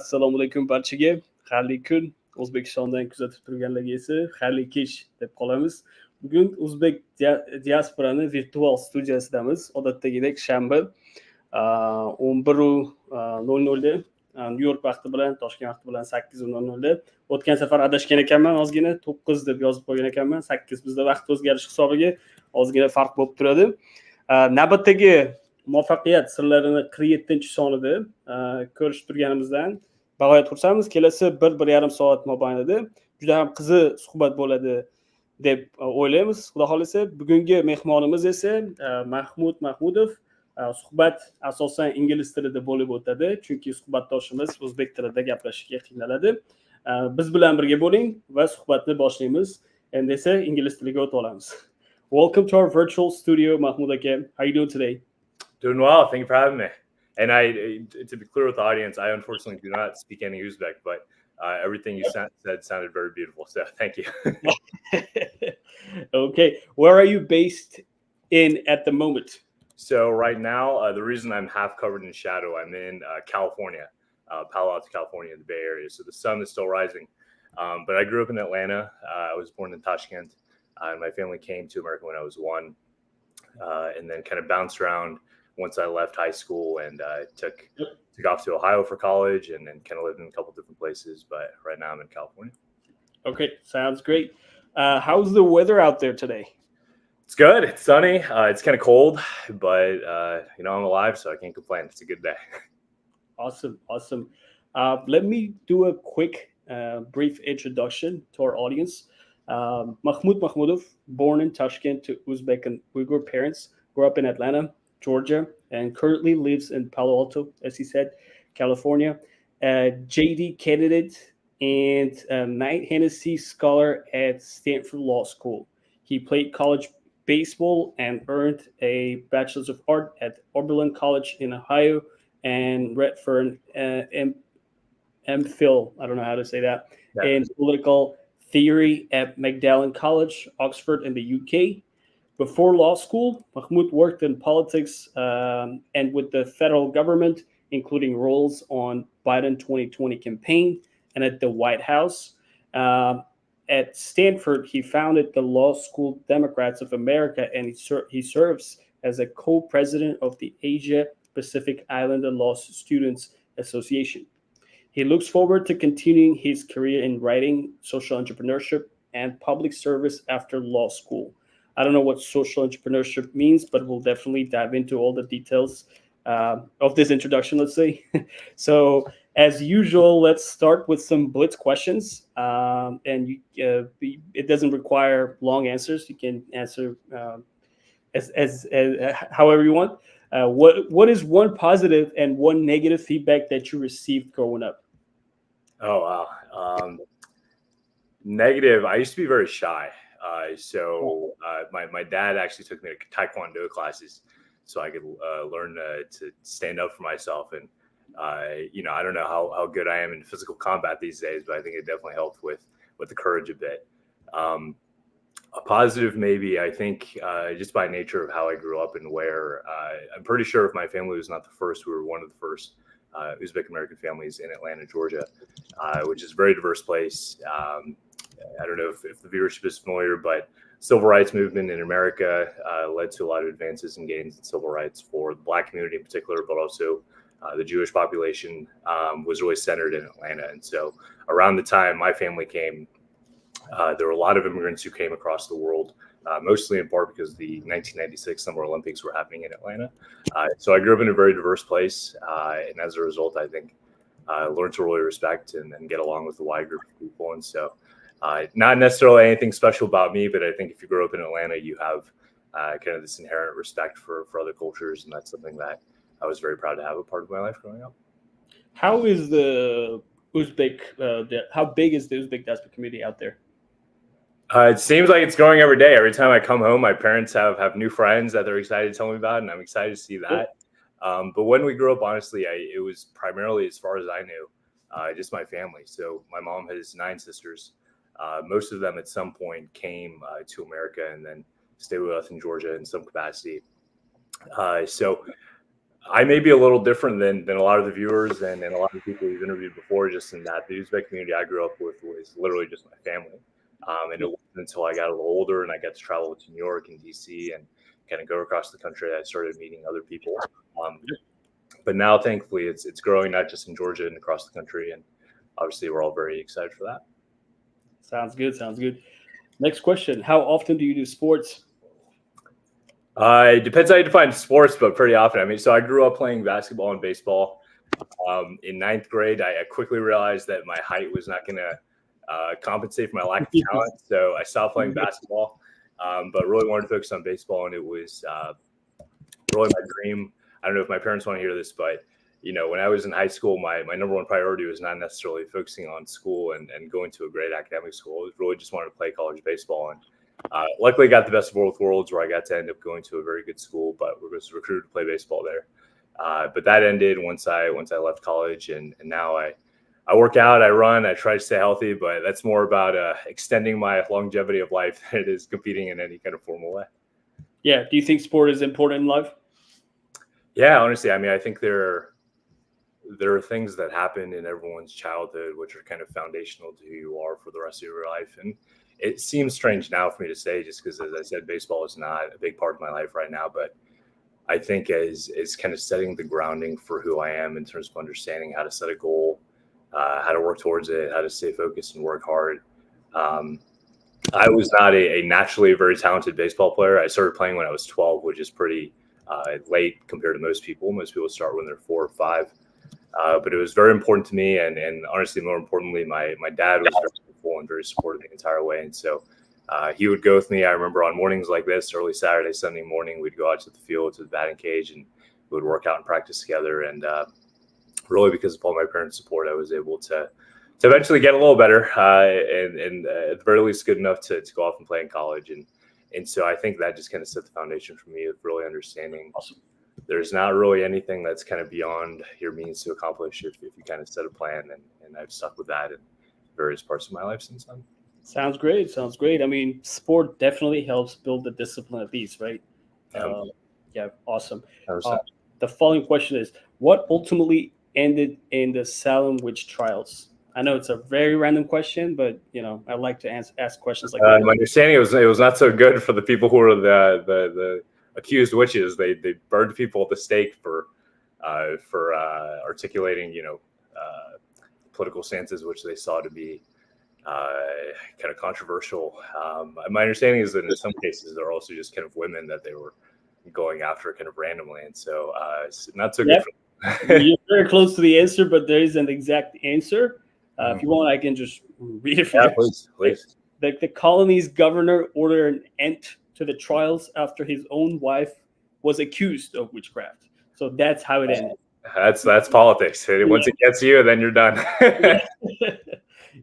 Assalomu alaykum barchaga. Xayrli kun. O'zbekistondan kuzatib turganlarga esa xayrli kech deb qolamiz. Bugun o'zbek diasporani virtual studiyasidamiz. Odatdagidek shanba 11:00 New York vaqti bilan, Toshkent vaqti bilan 8:00. O'tgan safar adashgan ekanman, ozgina 9 deb yozib qo'ygan ekanman. 8 bizda vaqt o'zgarishi hisobiga ozgina farq bo'lib turadi. Navbatdagi muvaffaqiyat sirlarini 47-sonida ko'rishib turganimizdan bag'oyat xursandmiz. Kelasi 1-1,5 soat mobaynida juda ham qiziq suhbat bo'ladi deb o'ylaymiz. Xudo xolisa, bugungi mehmonimiz esa Mahmud Mahmudov. Suhbat asosan ingliz tilida bo'lib o'tadi, chunki suhbatdoshimiz o'zbek tilida gaplashishga qiynaladi. Biz bilan birga bo'ling va suhbatni boshlaymiz. Endi esa ingliz tiliga o'tib olamiz. Welcome to our virtual studio, Mahmud aka. How are you doing today? Doing well. Thank you for having me. And to be clear with the audience, I unfortunately do not speak any Uzbek, but everything you said sounded very beautiful. So thank you. Okay. Where are you based in at the moment? So right now, the reason I'm half covered in shadow, I'm in California, Palo-Alto, California, in the Bay Area. So the sun is still rising. But I grew up in Atlanta. I was born in Toshkent. And my family came to America when I was 1. And then kind of bounced around once I left high school and took off to Ohio for college and then kind of lived in a couple different places. But right now I'm in California. Okay, sounds great. How's the weather out there today? It's good. It's sunny. It's kind of cold, but I'm alive, so I can't complain. It's a good day. Awesome. Let me do a quick, brief introduction to our audience. Mahmud Mahmudov, born in Tashkent to Uzbek and Uyghur parents, grew up in Atlanta, Georgia, and currently lives in Palo Alto, as he said, California. JD candidate and Knight-Hennessy scholar at Stanford Law School. He played college baseball and earned a Bachelor's of Art at Oberlin College in Ohio and read for an MPhil, I don't know how to say that, in political theory at Magdalen College, Oxford in the UK. Before law school, Mahmud worked in politics and with the federal government, including roles on Biden 2020 campaign and at the White House. At Stanford, he founded the Law School Democrats of America, and he serves as a co-president of the Asia Pacific Islander Law Students Association. He looks forward to continuing his career in writing, social entrepreneurship, and public service after law school. I don't know what social entrepreneurship means, but we'll definitely dive into all the details of this introduction, let's say. So, as usual, let's start with some blitz questions. And it doesn't require long answers. You can answer as however you want. What is one positive and one negative feedback that you received growing up? Oh, wow. Negative. I used to be very shy. My dad actually took me to Taekwondo classes so I could learn to stand up for myself. And, I don't know how good I am in physical combat these days, but I think it definitely helped with the courage a bit. A positive, maybe, I think just by nature of how I grew up and where I'm pretty sure if my family was not the first, we were one of the first Uzbek American families in Atlanta, Georgia, which is a very diverse place. I don't know if the viewership is familiar, but civil rights movement in America led to a lot of advances and gains in civil rights for the Black community in particular, but also the Jewish population was really centered in Atlanta. And so around the time my family came, there were a lot of immigrants who came across the world, mostly in part because the 1996 Summer Olympics were happening in Atlanta. So I grew up in a very diverse place. And as a result, I think I learned to really respect and get along with a wide group of people. And so not necessarily anything special about me, but I think if you grow up in Atlanta, you have kind of this inherent respect for other cultures. And that's something that I was very proud to have a part of my life growing up. How is the Uzbek, how big is the Uzbek diaspora community out there? It seems like it's growing every day. Every time I come home, my parents have new friends that they're excited to tell me about, and I'm excited to see that. But when we grew up, honestly, it was primarily, as far as I knew, just my family. So my mom has 9 sisters. Most of them at some point came to America and then stayed with us in Georgia in some capacity. So I may be a little different than a lot of the viewers and a lot of people we've interviewed before, just in that the Uzbek community I grew up with was literally just my family. And it wasn't until I got a little older and I got to travel to New York and DC and kind of go across the country that I started meeting other people. But now, thankfully, it's growing not just in Georgia and across the country. And obviously, we're all very excited for that. Sounds good. Sounds good. Next question. How often do you do sports? It depends how you define sports, but pretty often. I mean, so I grew up playing basketball and baseball. In ninth grade, I quickly realized that my height was not going to compensate for my lack of talent. So I stopped playing basketball, but really wanted to focus on baseball. And it was really my dream. I don't know if my parents want to hear this, but when I was in high school, my number one priority was not necessarily focusing on school and going to a great academic school. It was really just wanted to play college baseball. And luckily got the best of both worlds, where I got to end up going to a very good school, but we was recruited to play baseball there. But that ended once I left college, and now I work out, I run, I try to stay healthy, but that's more about extending my longevity of life than it is competing in any kind of formal way. Yeah. Do you think sport is important in life? Yeah, honestly, I mean, I think there are things that happen in everyone's childhood which are kind of foundational to who you are for the rest of your life. And it seems strange now for me to say, just because, as I said, baseball is not a big part of my life right now, but I think as kind of setting the grounding for who I am in terms of understanding how to set a goal, how to work towards it, how to stay focused and work hard. I was not a naturally very talented baseball player. I started playing when I was 12, which is pretty late compared to most people. Most people start when they're 4 or 5. But it was very important to me. And honestly, more importantly, my dad was very helpful and very supportive the entire way. And so he would go with me. I remember on mornings like this, early Saturday, Sunday morning, we'd go out to the field, to the batting cage, and we would work out and practice together. And really, because of all my parents' support, I was able to eventually get a little better and at the very least good enough to go off and play in college. And so I think that just kind of set the foundation for me of really understanding. Awesome. There's not really anything that's kind of beyond your means to accomplish if you kind of set a plan, and I've stuck with that in various parts of my life since then. Sounds great. I mean, sport definitely helps build the discipline at least, right? Yeah, awesome. The following question is, what ultimately ended in the Salem witch trials? I know it's a very random question, but I like to ask questions like that. My understanding it was not so good for the people who were the accused witches. They burned people at the stake for articulating political stances which they saw to be kind of controversial. My understanding is that in some cases there are also just kind of women that they were going after kind of randomly, and so it's not so good. You're very close to the answer, but there is an exact answer. If you want, I can just read it for you. Please. The colony's governor ordered an end to the trials after his own wife was accused of witchcraft. So that's how it ended. That's politics. Once it gets you, then you're done.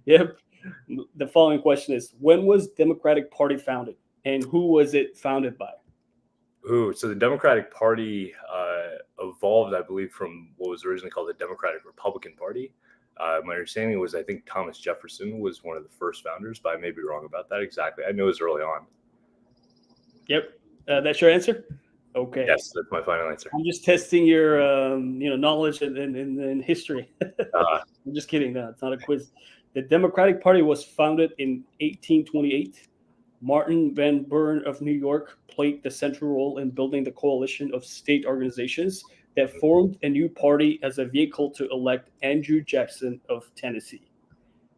Yep. The following question is, when was Democratic Party founded, and who was it founded by? So the Democratic Party evolved, I believe, from what was originally called the Democratic Republican Party. My understanding was, I think Thomas Jefferson was one of the first founders, but I may be wrong about that exactly. I know it was early on. Yep. That's your answer? Okay. Yes, that's my final answer. I'm just testing your knowledge in history. I'm just kidding. No, it's not a quiz. The Democratic Party was founded in 1828. Martin Van Buren of New York played the central role in building the coalition of state organizations that formed a new party as a vehicle to elect Andrew Jackson of Tennessee.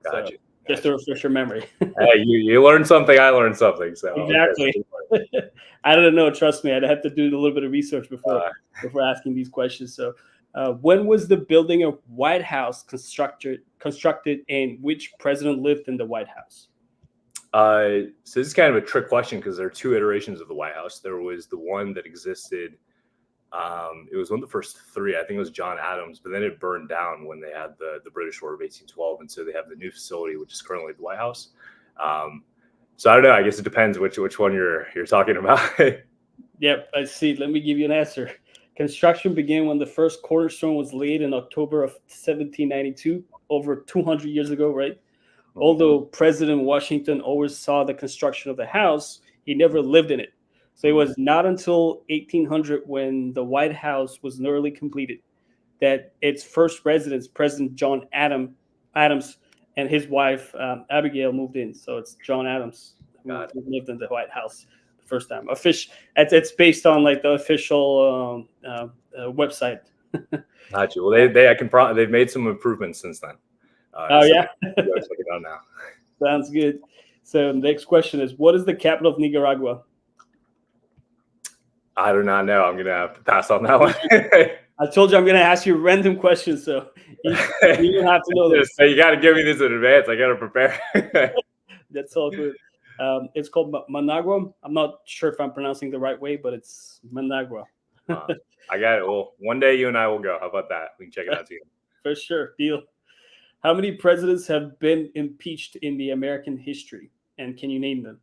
Gotcha. So, just to refresh your memory. Hey, you learned something, I learned something. So exactly. I don't know. Trust me, I'd have to do a little bit of research before asking these questions. So, when was the building of White House constructed, and which president lived in the White House? So this is kind of a trick question because there are 2 iterations of the White House. There was the one that existed. It was one of the first 3. I think it was John Adams, but then it burned down when they had the British War of 1812, and so they have the new facility, which is currently the White House. So I don't know. I guess it depends which one you're talking about. Yep, I see. Let me give you an answer. Construction began when the first cornerstone was laid in October of 1792, over 200 years ago, right? Although President Washington always saw the construction of the house, he never lived in it. So it was not until 1800, when the White House was nearly completed, that its first residents, President John Adams, and his wife Abigail, moved in. So it's John Adams who lived in the White House the first time. It's based on like the official website. Gotcha. Well, they've made some improvements since then. Yeah, check it out now. Sounds good. So the next question is, what is the capital of Nicaragua? I do not know. I'm going to have to pass on that one. I told you I'm going to ask you random questions, so you don't have to know this. So you got to give me this in advance. I got to prepare. That's all good. It's called Managua. I'm not sure if I'm pronouncing the right way, but it's Managua. I got it. Well, one day you and I will go. How about that? We can check it out together. For sure. Deal. How many presidents have been impeached in the American history? And can you name them?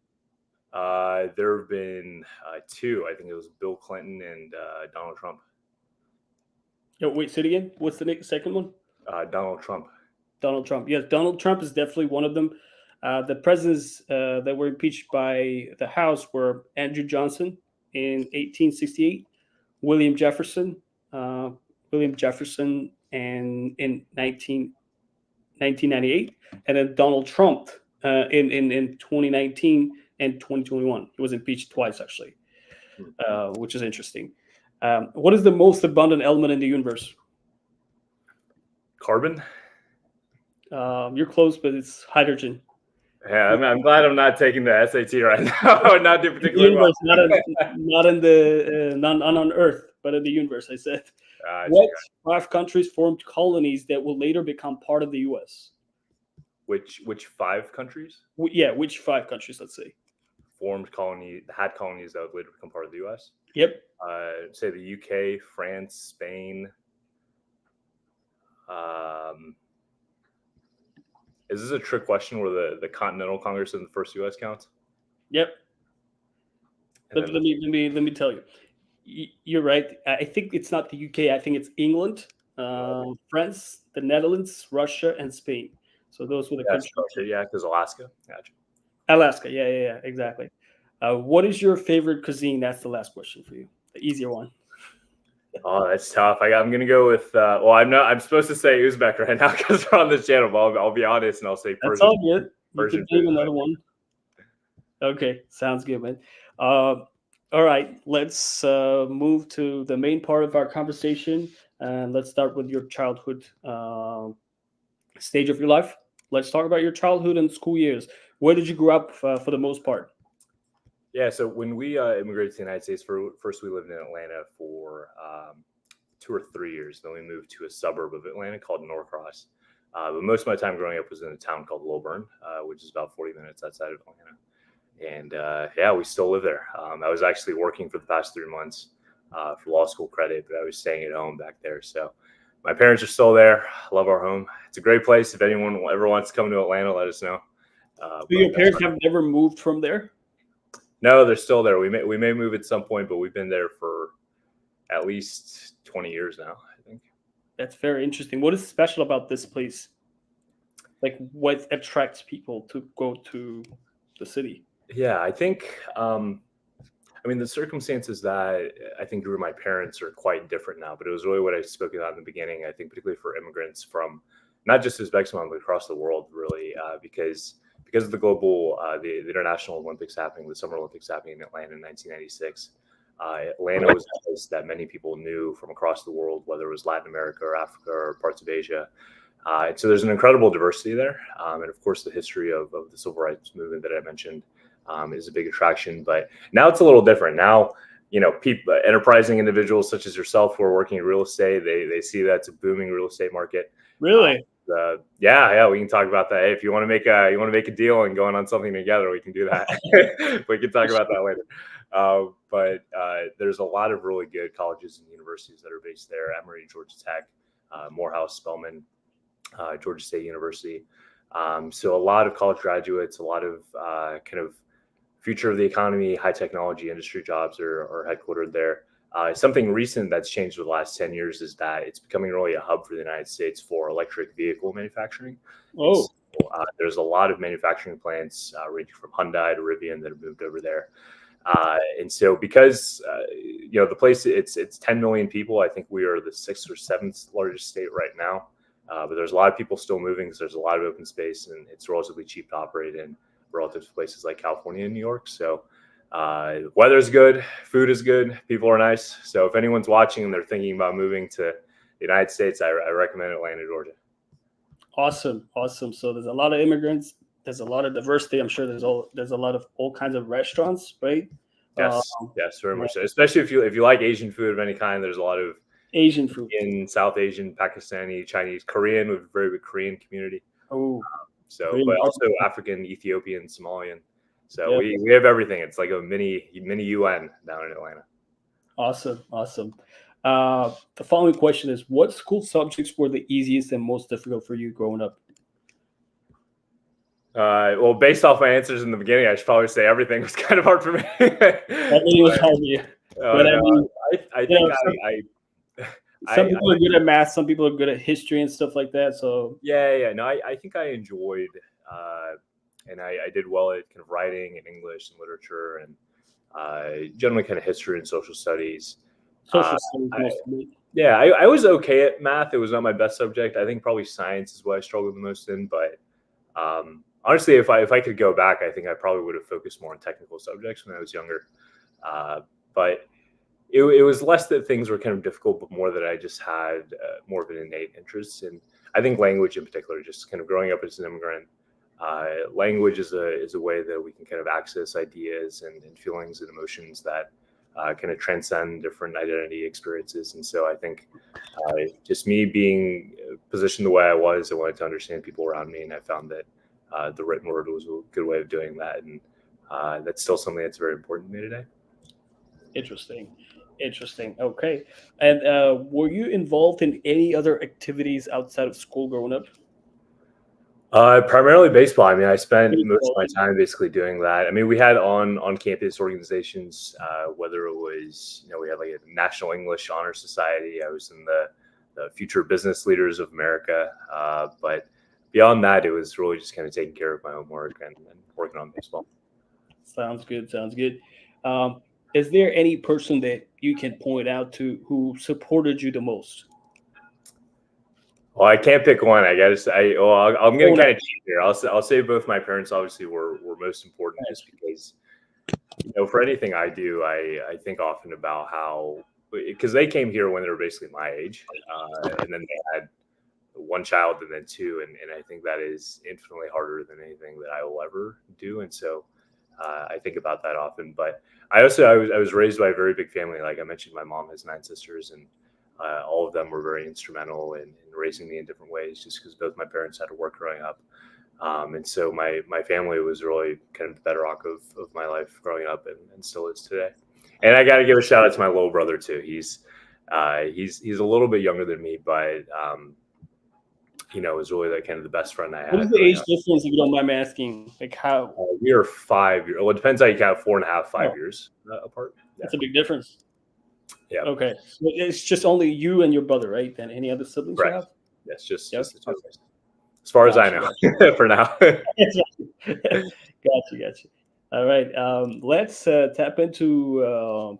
There have been two. I think it was Bill Clinton and Donald Trump. Oh, wait, say it again. What's the second one? Donald Trump. Donald Trump. Yes, Donald Trump is definitely one of them. The presidents that were impeached by the House were Andrew Johnson in 1868, William Jefferson and in 1998, and then Donald Trump in 2019 and 2021. He was impeached twice, actually, which is interesting. What is the most abundant element in the universe? Carbon? You're close, but it's hydrogen. Yeah, I'm glad I'm not taking the SAT right now. Not doing particularly well. Not on Earth, but in the universe, I said. What 5 countries formed colonies that will later become part of the U.S.? Which 5 countries? Which 5 countries, let's say. Had colonies that would later become part of the U.S.? Yep. Say the U.K., France, Spain. Is this a trick question where the Continental Congress and the first U.S. counts? Yep. Let me tell you. You're right. I think it's not the UK. I think it's England, France, the Netherlands, Russia, and Spain. So those were the countries. Yeah, because Alaska. Gotcha. Alaska. Yeah. Exactly. What is your favorite cuisine? That's the last question for you. The easier one. Oh, that's tough. I'm gonna go with. I'm supposed to say Uzbek right now because we're on this channel. But I'll be honest and I'll say Persian. That's all good. You Persian can name another one. Okay, sounds good, man. All right, let's move to the main part of our conversation, and let's start with your childhood stage of your life. Let's talk about your childhood and school years. Where did you grow up for the most part? Yeah, so when we immigrated to the United States, first we lived in Atlanta for 2 or 3 years. Then we moved to a suburb of Atlanta called Norcross. But most of my time growing up was in a town called Lilburn, which is about 40 minutes outside of Atlanta. And we still live there. I was actually working for the past 3 months for law school credit, but I was staying at home back there. So my parents are still there. I love our home. It's a great place. If anyone ever wants to come to Atlanta, let us know. So your parents have never moved from there? No, they're still there. We may move at some point, but we've been there for at least 20 years now, I think. That's very interesting. What is special about this place? Like, what attracts people to go to the city? Yeah, I think, the circumstances that I think drew my parents are quite different now, but it was really what I spoke about in the beginning. I think particularly for immigrants from not just Uzbekistan, but across the world, really, because of the global, the International Olympics happening, the Summer Olympics happening in Atlanta in 1996. Atlanta was a place that many people knew from across the world, whether it was Latin America or Africa or parts of Asia. So there's an incredible diversity there. And of course, the history of the civil rights movement that I mentioned is a big attraction. But now it's a little different. Now, people, enterprising individuals such as yourself who are working in real estate, they see that's a booming real estate market. Really? Yeah, we can talk about that. Hey, if you want to make a deal and going on something together, we can do that. We can talk about that later. But there's a lot of really good colleges and universities that are based there: Emory, Georgia Tech, Morehouse, Spelman, Georgia State University. So a lot of college graduates, a lot of kind of future of the economy, high technology industry jobs are headquartered there. Something recent that's changed over the last 10 years is that it's becoming really a hub for the United States for electric vehicle manufacturing. Oh, so, there's a lot of manufacturing plants ranging from Hyundai to Rivian that have moved over there. And so because, the place, it's 10 million people, I think we are the 6th or 7th largest state right now. But there's a lot of people still moving because there's a lot of open space, and it's relatively cheap to operate in relative to places like California and New York. So weather's good, food is good, people are nice. So if anyone's watching and they're thinking about moving to the United States, I recommend Atlanta, Georgia. Awesome. So there's a lot of immigrants. There's a lot of diversity. I'm sure there's a lot of all kinds of restaurants, right? Yes, very much so. Especially if you like Asian food of any kind, there's a lot of Asian food in South Asian, Pakistani, Chinese, Korean. We have a very big Korean community. Oh, but also African, Ethiopian, Somalian. So we have everything. It's like a mini UN down in Atlanta. Awesome. The following question is: what school subjects were the easiest and most difficult for you growing up? Well, based off my answers in the beginning, I should probably say everything was kind of hard for me. Everything was hard for you. I think some people are good at math. Some people are good at history and stuff like that. So no, I think I enjoyed, and I did well at kind of writing and English and literature and generally kind of history and social studies. Social studies. I was okay at math. It was not my best subject. I think probably science is what I struggled the most in. But honestly, if I could go back, I think I probably would have focused more on technical subjects when I was younger. But it was less that things were kind of difficult, but more that I just had more of an innate interest in. I think language in particular, just kind of growing up as an immigrant, language is a way that we can kind of access ideas and feelings and emotions that kind of transcend different identity experiences. And so I think just me being positioned the way I was, I wanted to understand people around me, and I found that the written word was a good way of doing that. And that's still something that's very important to me today. Interesting. Okay. And were you involved in any other activities outside of school growing up? Primarily baseball. I mean, I spent most of my time basically doing that. I mean, we had on campus organizations, whether it was, we had like a National English Honor Society. I was in the Future Business Leaders of America. But beyond that, it was really just kind of taking care of my own work and working on baseball. Sounds good. Is there any person that you can point out to who supported you the most? Well, I can't pick one. I guess I'm going to kind of cheat here. I'll say both my parents obviously were most important, just because, for anything I do, I think often about how, because they came here when they were basically my age, and then they had one child and then two, and I think that is infinitely harder than anything that I will ever do. And so I think about that often. But I was raised by a very big family. Like I mentioned, my mom has 9 sisters, and all of them were very instrumental in raising me in different ways, just because both my parents had to work growing up. And so my family was really kind of the bedrock of my life growing up, and still is today. And I got to give a shout out to my little brother too. He's a little bit younger than me, but was really like kind of the best friend I had. What is the age difference, if you don't mind me asking? Like how? We are 5 years. Well, it depends how you count. 4.5, 5 years apart. That's a big difference. Yeah. Okay. So it's just only you and your brother, right? And any other siblings you have? Yes, just the two of us. As far as I know, for now. Gotcha. All right. Let's tap into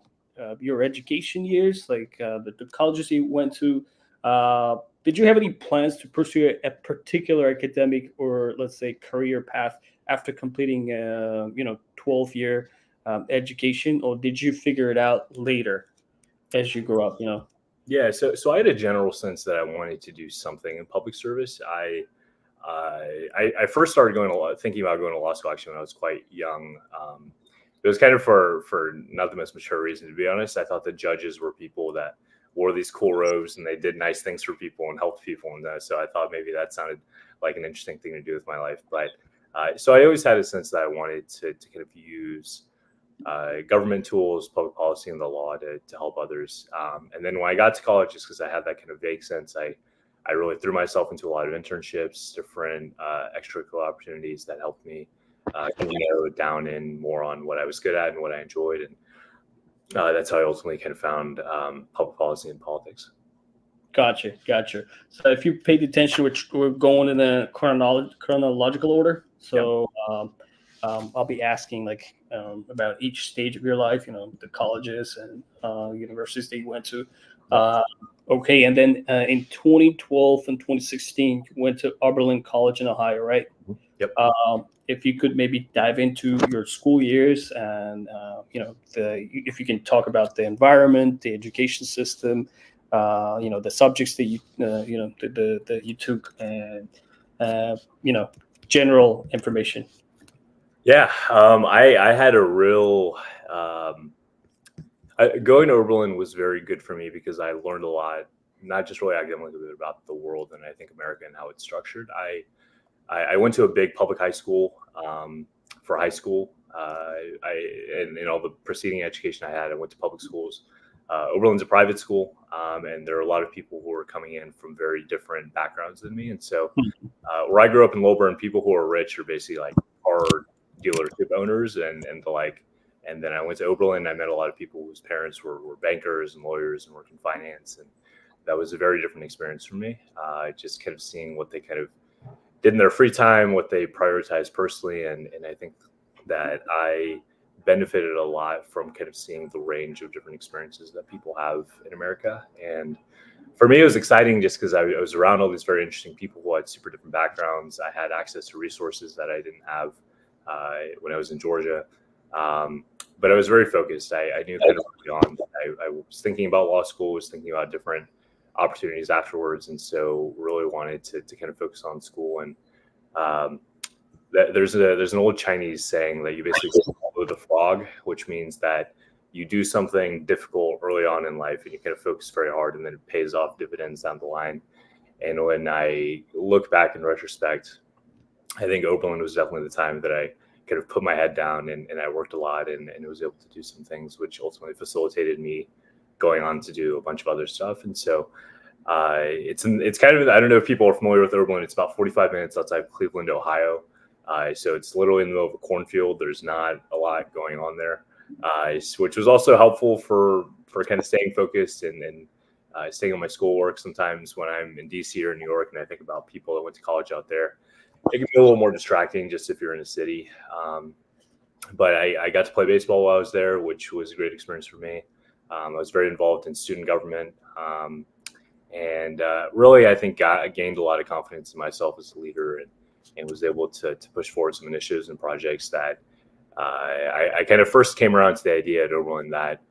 your education years, like the colleges you went to. Did you have any plans to pursue a particular academic or, let's say, career path after completing 12-year education, or did you figure it out later as you grew up? Yeah, so I had a general sense that I wanted to do something in public service. I first started thinking about going to law school actually when I was quite young. It was kind of for not the most mature reason, to be honest. I thought the judges were people that wore these cool robes and they did nice things for people and helped people, and so I thought maybe that sounded like an interesting thing to do with my life. But so I always had a sense that I wanted to kind of use government tools, public policy, and the law to help others. And then when I got to college, just because I had that kind of vague sense, I really threw myself into a lot of internships, different extracurricular opportunities that helped me narrow down in more on what I was good at and what I enjoyed. And that's how I ultimately kind of found public policy and politics. Gotcha. So if you paid attention, we're going in a chronological order. So I'll be asking like about each stage of your life, the colleges and universities that you went to. Okay, and then in 2012 and 2016, you went to Oberlin College in Ohio, right? Yep. If you could maybe dive into your school years and if you can talk about the environment, the education system, the subjects that that you took, and general information. Yeah, I had a real going to Oberlin was very good for me because I learned a lot, not just really academically, but about the world and I think America and how it's structured. I went to a big public high school for high school. And in all the preceding education I had, I went to public schools. Oberlin's a private school, and there are a lot of people who are coming in from very different backgrounds than me. And so, where I grew up in Lilburn, people who are rich are basically like car dealership owners and the like. And then I went to Oberlin. I met a lot of people whose parents were bankers and lawyers and worked in finance, and that was a very different experience for me. Just kind of seeing what they kind of did in their free time, what they prioritized personally, and I think that I benefited a lot from kind of seeing the range of different experiences that people have in America. And for me, it was exciting just because I was around all these very interesting people who had super different backgrounds. I had access to resources that I didn't have when I was in Georgia. But I was very focused. I knew kind of early on that I was thinking about law school, was thinking about different opportunities afterwards, and so really wanted to kind of focus on school. And there's an old Chinese saying that you basically follow the frog, which means that you do something difficult early on in life and you kind of focus very hard, and then it pays off dividends down the line. And when I look back in retrospect, I think Oberlin was definitely the time that I kind of put my head down and I worked a lot and was able to do some things which ultimately facilitated me going on to do a bunch of other stuff. And so it's kind of, I don't know if people are familiar with Oberlin. It's about 45 minutes outside of Cleveland, Ohio. So it's literally in the middle of a cornfield. There's not a lot going on there, which was also helpful for kind of staying focused and staying on my schoolwork. Sometimes when I'm in DC or New York and I think about people that went to college out there, it can be a little more distracting just if you're in a city. But I got to play baseball while I was there, which was a great experience for me. I was very involved in student government. And really, I think I gained a lot of confidence in myself as a leader and was able to push forward some initiatives and projects that I kind of first came around to the idea at Oberlin that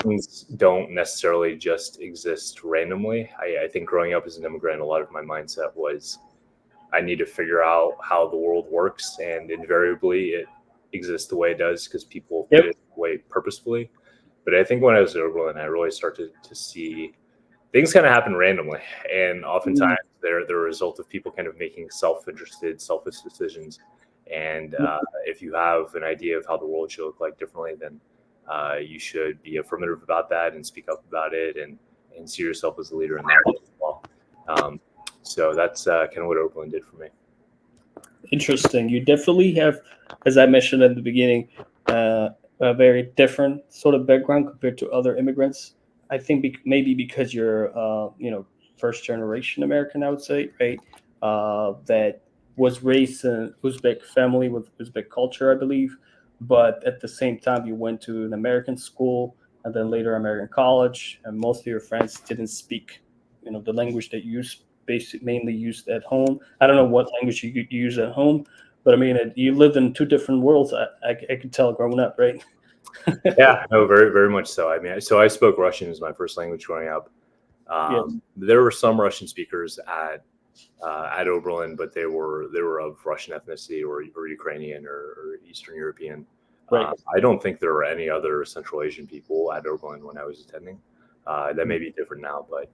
things don't necessarily just exist randomly. I think growing up as an immigrant, a lot of my mindset was I need to figure out how the world works, and invariably it exists the way it does because people did it the way purposefully. But I think when I was at Oberlin, I really started to see things kind of happen randomly, and oftentimes they're a result of people kind of making self-interested, selfish decisions. And if you have an idea of how the world should look like differently, then you should be affirmative about that and speak up about it and see yourself as a leader in that as well. So that's kind of what Oberlin did for me. Interesting. You definitely have, as I mentioned at the beginning, a very different sort of background compared to other immigrants. I think maybe because you're, first generation American, I would say, right? That was raised in Uzbek family with Uzbek culture, I believe. But at the same time, you went to an American school and then later American college, and most of your friends didn't speak, the language that you mainly used at home. I don't know what language you use at home, but I mean, you lived in two different worlds. I could tell growing up, right? Yeah, no, very, very much so. I mean, so I spoke Russian as my first language growing up. There were some Russian speakers at Oberlin, but they were of Russian ethnicity or Ukrainian or Eastern European. Right. I don't think there were any other Central Asian people at Oberlin when I was attending. That may be different now, but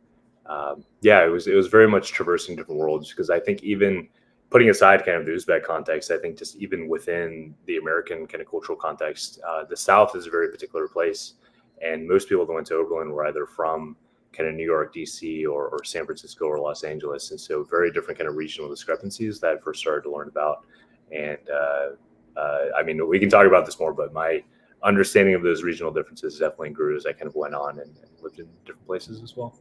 it was very much traversing different worlds, because I think even putting aside kind of the Uzbek context, I think just even within the American kind of cultural context, the South is a very particular place, and most people that went to Oberlin were either from kind of New York, DC, or San Francisco or Los Angeles. And so very different kind of regional discrepancies that I first started to learn about. And I mean, we can talk about this more, but my understanding of those regional differences definitely grew as I kind of went on and lived in different places as well.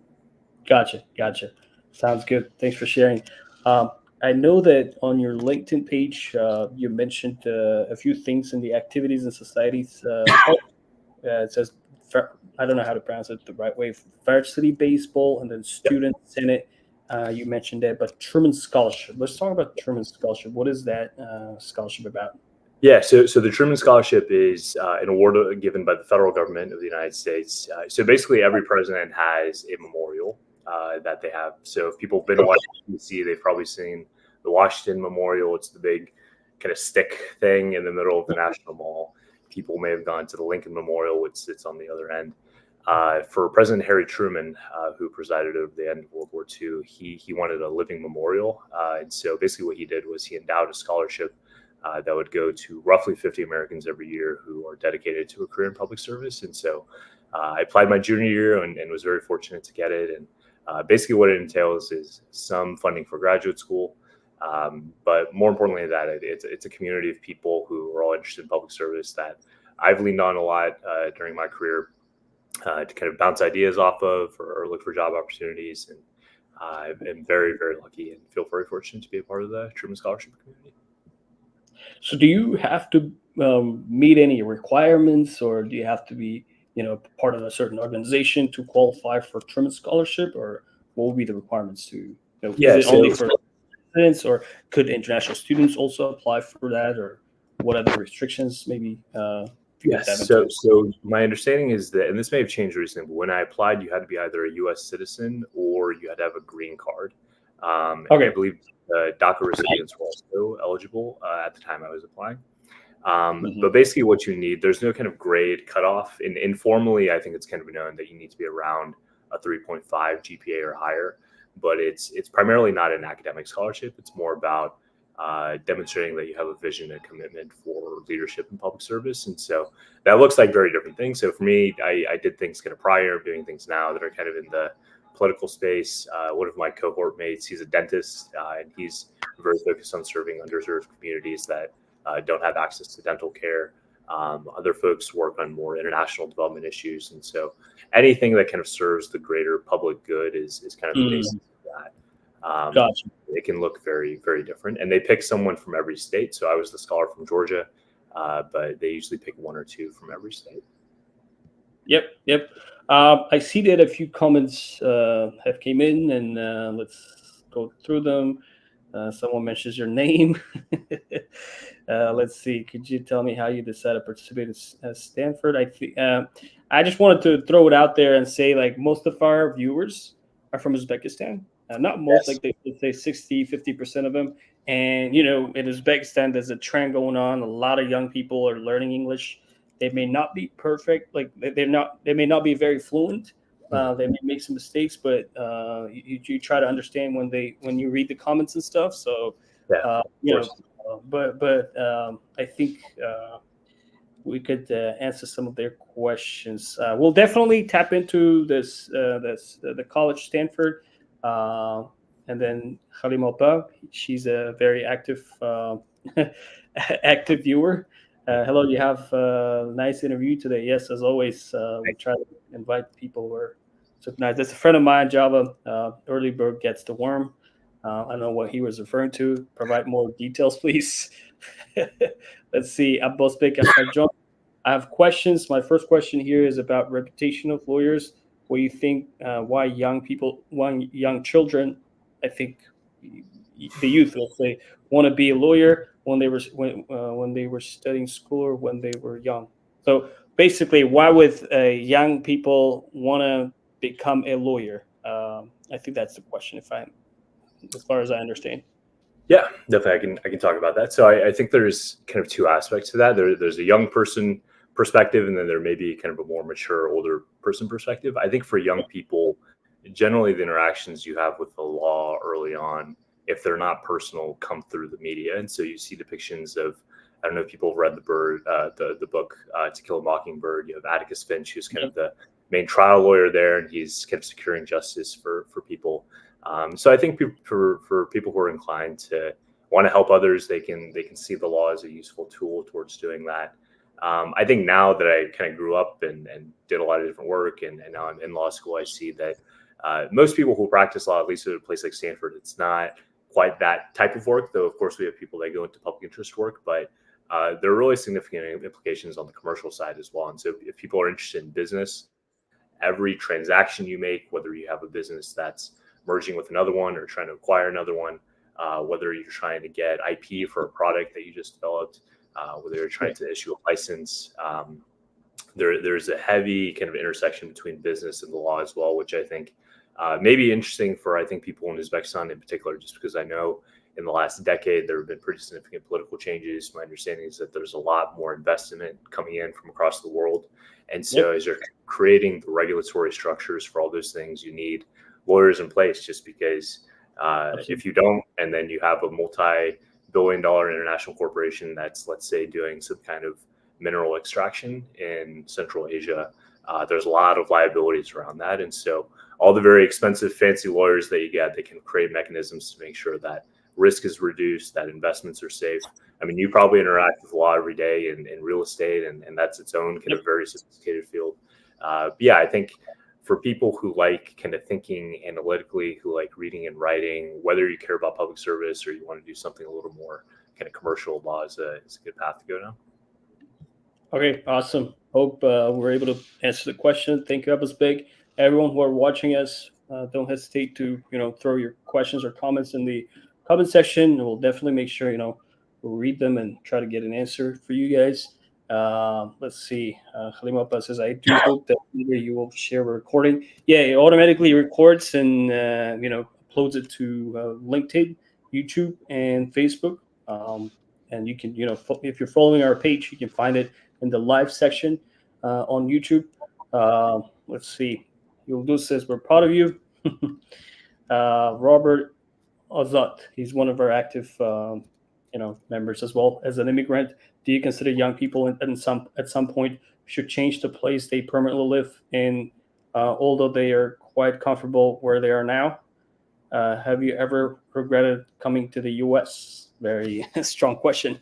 Gotcha. Sounds good. Thanks for sharing. I know that on your LinkedIn page, you mentioned a few things in the activities and societies. It says, I don't know how to pronounce it the right way, varsity baseball, and then student senate. You mentioned that, but Truman Scholarship. Let's talk about Truman Scholarship. What is that scholarship about? Yeah, so the Truman Scholarship is an award given by the federal government of the United States. So basically, every president has a memorial that they have. So if people have been to Washington, D.C., they've probably seen the Washington Memorial. It's the big kind of stick thing in the middle of the National Mall. People may have gone to the Lincoln Memorial, which sits on the other end. For President Harry Truman, who presided over the end of World War II, he wanted a living memorial. And so basically what he did was he endowed a scholarship that would go to roughly 50 Americans every year who are dedicated to a career in public service. And so I applied my junior year and was very fortunate to get it. And basically what it entails is some funding for graduate school. But more importantly than that, it's a community of people who are all interested in public service that I've leaned on a lot during my career to kind of bounce ideas off of or look for job opportunities. And I'm very, very lucky and feel very fortunate to be a part of the Truman Scholarship community. So do you have to meet any requirements, or do you have to be, part of a certain organization to qualify for Truman Scholarship, or what would be the requirements to, is it only for students, or could international students also apply for that, or what are the restrictions maybe? Yes. So my understanding is that, and this may have changed recently, but when I applied, you had to be either a U.S. citizen or you had to have a green card. Okay. I believe DACA recipients were also eligible at the time I was applying. But basically what you need, there's no kind of grade cutoff. And informally, I think it's kind of known that you need to be around a 3.5 GPA or higher. But it's primarily not an academic scholarship. It's more about demonstrating that you have a vision and commitment for leadership and public service. And so that looks like very different things. So for me, I did things kind of prior, doing things now that are kind of in the political space. One of my cohort mates, he's a dentist, and he's very focused on serving underserved communities that don't have access to dental care. Other folks work on more international development issues. And so anything that kind of serves the greater public good is kind of the basis of that. Gotcha. It can look very, very different. And they pick someone from every state. So I was the scholar from Georgia, but they usually pick one or two from every state. Yep. I see that a few comments have came in, and let's go through them. Someone mentions your name. Let's see. Could you tell me how you decided to participate at Stanford? I just wanted to throw it out there and say, like, most of our viewers are from Uzbekistan. Not most, yes. Like they say 60, 50% of them. And, in Uzbekistan, there's a trend going on. A lot of young people are learning English. They may not be perfect. Like they may not be very fluent. They may make some mistakes, but you try to understand when you read the comments and stuff. So, but I think we could answer some of their questions. We'll definitely tap into the college Stanford, and then Khalimopa. She's a very active active viewer. Hello, you have a nice interview today. Yes, as always, we try to invite people who are so nice. That's a friend of mine, Java. Early bird gets the worm. I don't know what he was referring to. Provide more details, please. Let's see. Abbosbek John. I have questions. My first question here is about reputation of lawyers. What do you think? Why young children, I think the youth, let's say, want to be a lawyer when they were studying school or when they were young. So basically, why would young people want to become a lawyer? I think that's the question, as far as I understand. Yeah, definitely. I can talk about that. So I think there's kind of two aspects to that. There's a young person perspective, and then there may be kind of a more mature, older person perspective. I think for young people, generally the interactions you have with the law early on, if they're not personal, come through the media. And so you see depictions of, I don't know if people have read the book To Kill a Mockingbird. You have Atticus Finch, who's kind of the main trial lawyer there, and he's kind of securing justice for people. So I think for people who are inclined to want to help others, they can see the law as a useful tool towards doing that. I think now that I kind of grew up and did a lot of different work, and now I'm in law school, I see that most people who practice law, at least at a place like Stanford, it's not quite that type of work, though of course we have people that go into public interest work, but there are really significant implications on the commercial side as well. And so if people are interested in business, every transaction you make, whether you have a business that's merging with another one or trying to acquire another one, whether you're trying to get IP for a product that you just developed, whether you're trying to issue a license, there's a heavy kind of intersection between business and the law as well, which I think may be interesting for, I think, people in Uzbekistan in particular, just because I know in the last decade there have been pretty significant political changes. My understanding is that there's a lot more investment coming in from across the world. And so as you're creating the regulatory structures for all those things, you need lawyers in place, just because if you don't, and then you have a multi-billion-dollar international corporation that's, let's say, doing some kind of mineral extraction in Central Asia, there's a lot of liabilities around that. And so all the very expensive, fancy lawyers that you get, they can create mechanisms to make sure that risk is reduced, that investments are safe. I mean, you probably interact with law every day in real estate, and that's its own kind of very sophisticated field. But yeah, I think for people who like kind of thinking analytically, who like reading and writing, whether you care about public service or you want to do something a little more kind of commercial, law is a good path to go down. Okay, awesome. Hope we're able to answer the question. Thank you, Big. Everyone who are watching us, don't hesitate to throw your questions or comments in the comment section. We'll definitely make sure we'll read them and try to get an answer for you guys. Let's see. Khalima says, I do hope that either you will share a recording. Yeah, it automatically records and uploads it to LinkedIn, YouTube, and Facebook. And you can, if you're following our page, you can find it in the live section on YouTube. Let's see. Yuldu says, we're proud of you. Robert Azat, he's one of our active members as well. As an immigrant, do you consider young people at some point should change the place they permanently live in, although they are quite comfortable where they are now? Have you ever regretted coming to the U.S.? Very strong question.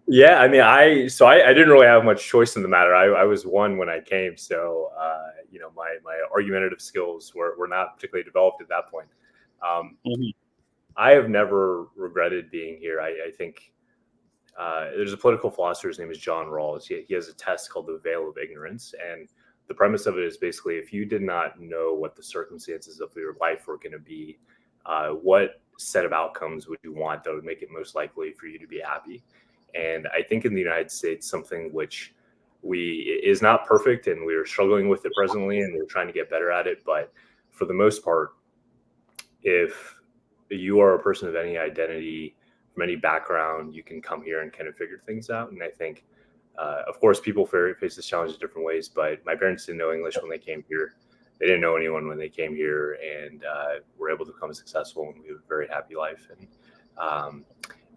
Yeah, I mean, I didn't really have much choice in the matter. I was one when I came, so my argumentative skills were not particularly developed at that point. I have never regretted being here. I think there's a political philosopher. His name is John Rawls. He has a test called the veil of ignorance, and the premise of it is basically if you did not know what the circumstances of your life were going to be, what set of outcomes would you want that would make it most likely for you to be happy? And I think in the United States, something which is not perfect, and we're struggling with it presently, and we're trying to get better at it. But for the most part, if you are a person of any identity, from any background, you can come here and kind of figure things out. And I think, of course, people face this challenge in different ways, but my parents didn't know English when they came here. They didn't know anyone when they came here, and were able to become successful, and we have a very happy life. And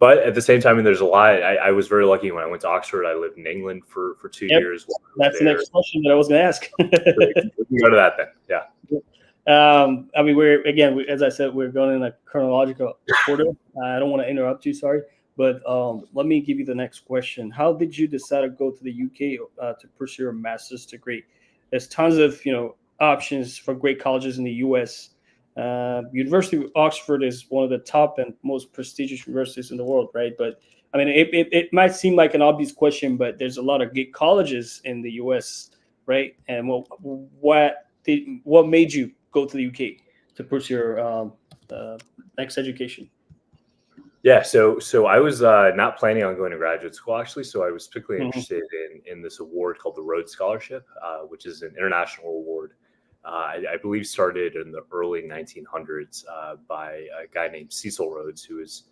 but at the same time, and there's a lot. I was very lucky when I went to Oxford. I lived in England for 2 years. That's the next question that I was going to ask. We can go to that then. Yeah. I mean, as I said, we're going in a chronological order. I don't want to interrupt you, sorry, but let me give you the next question. How did you decide to go to the UK to pursue a master's degree? There's tons of options for great colleges in the US. University of Oxford is one of the top and most prestigious universities in the world, right? But I mean, it might seem like an obvious question, but there's a lot of great colleges in the US, right? And what made you go to the UK to pursue your next education? Yeah, so I was not planning on going to graduate school, actually. So I was particularly interested in this award called the Rhodes Scholarship, which is an international award. I believe started in the early 1900s by a guy named Cecil Rhodes, who is,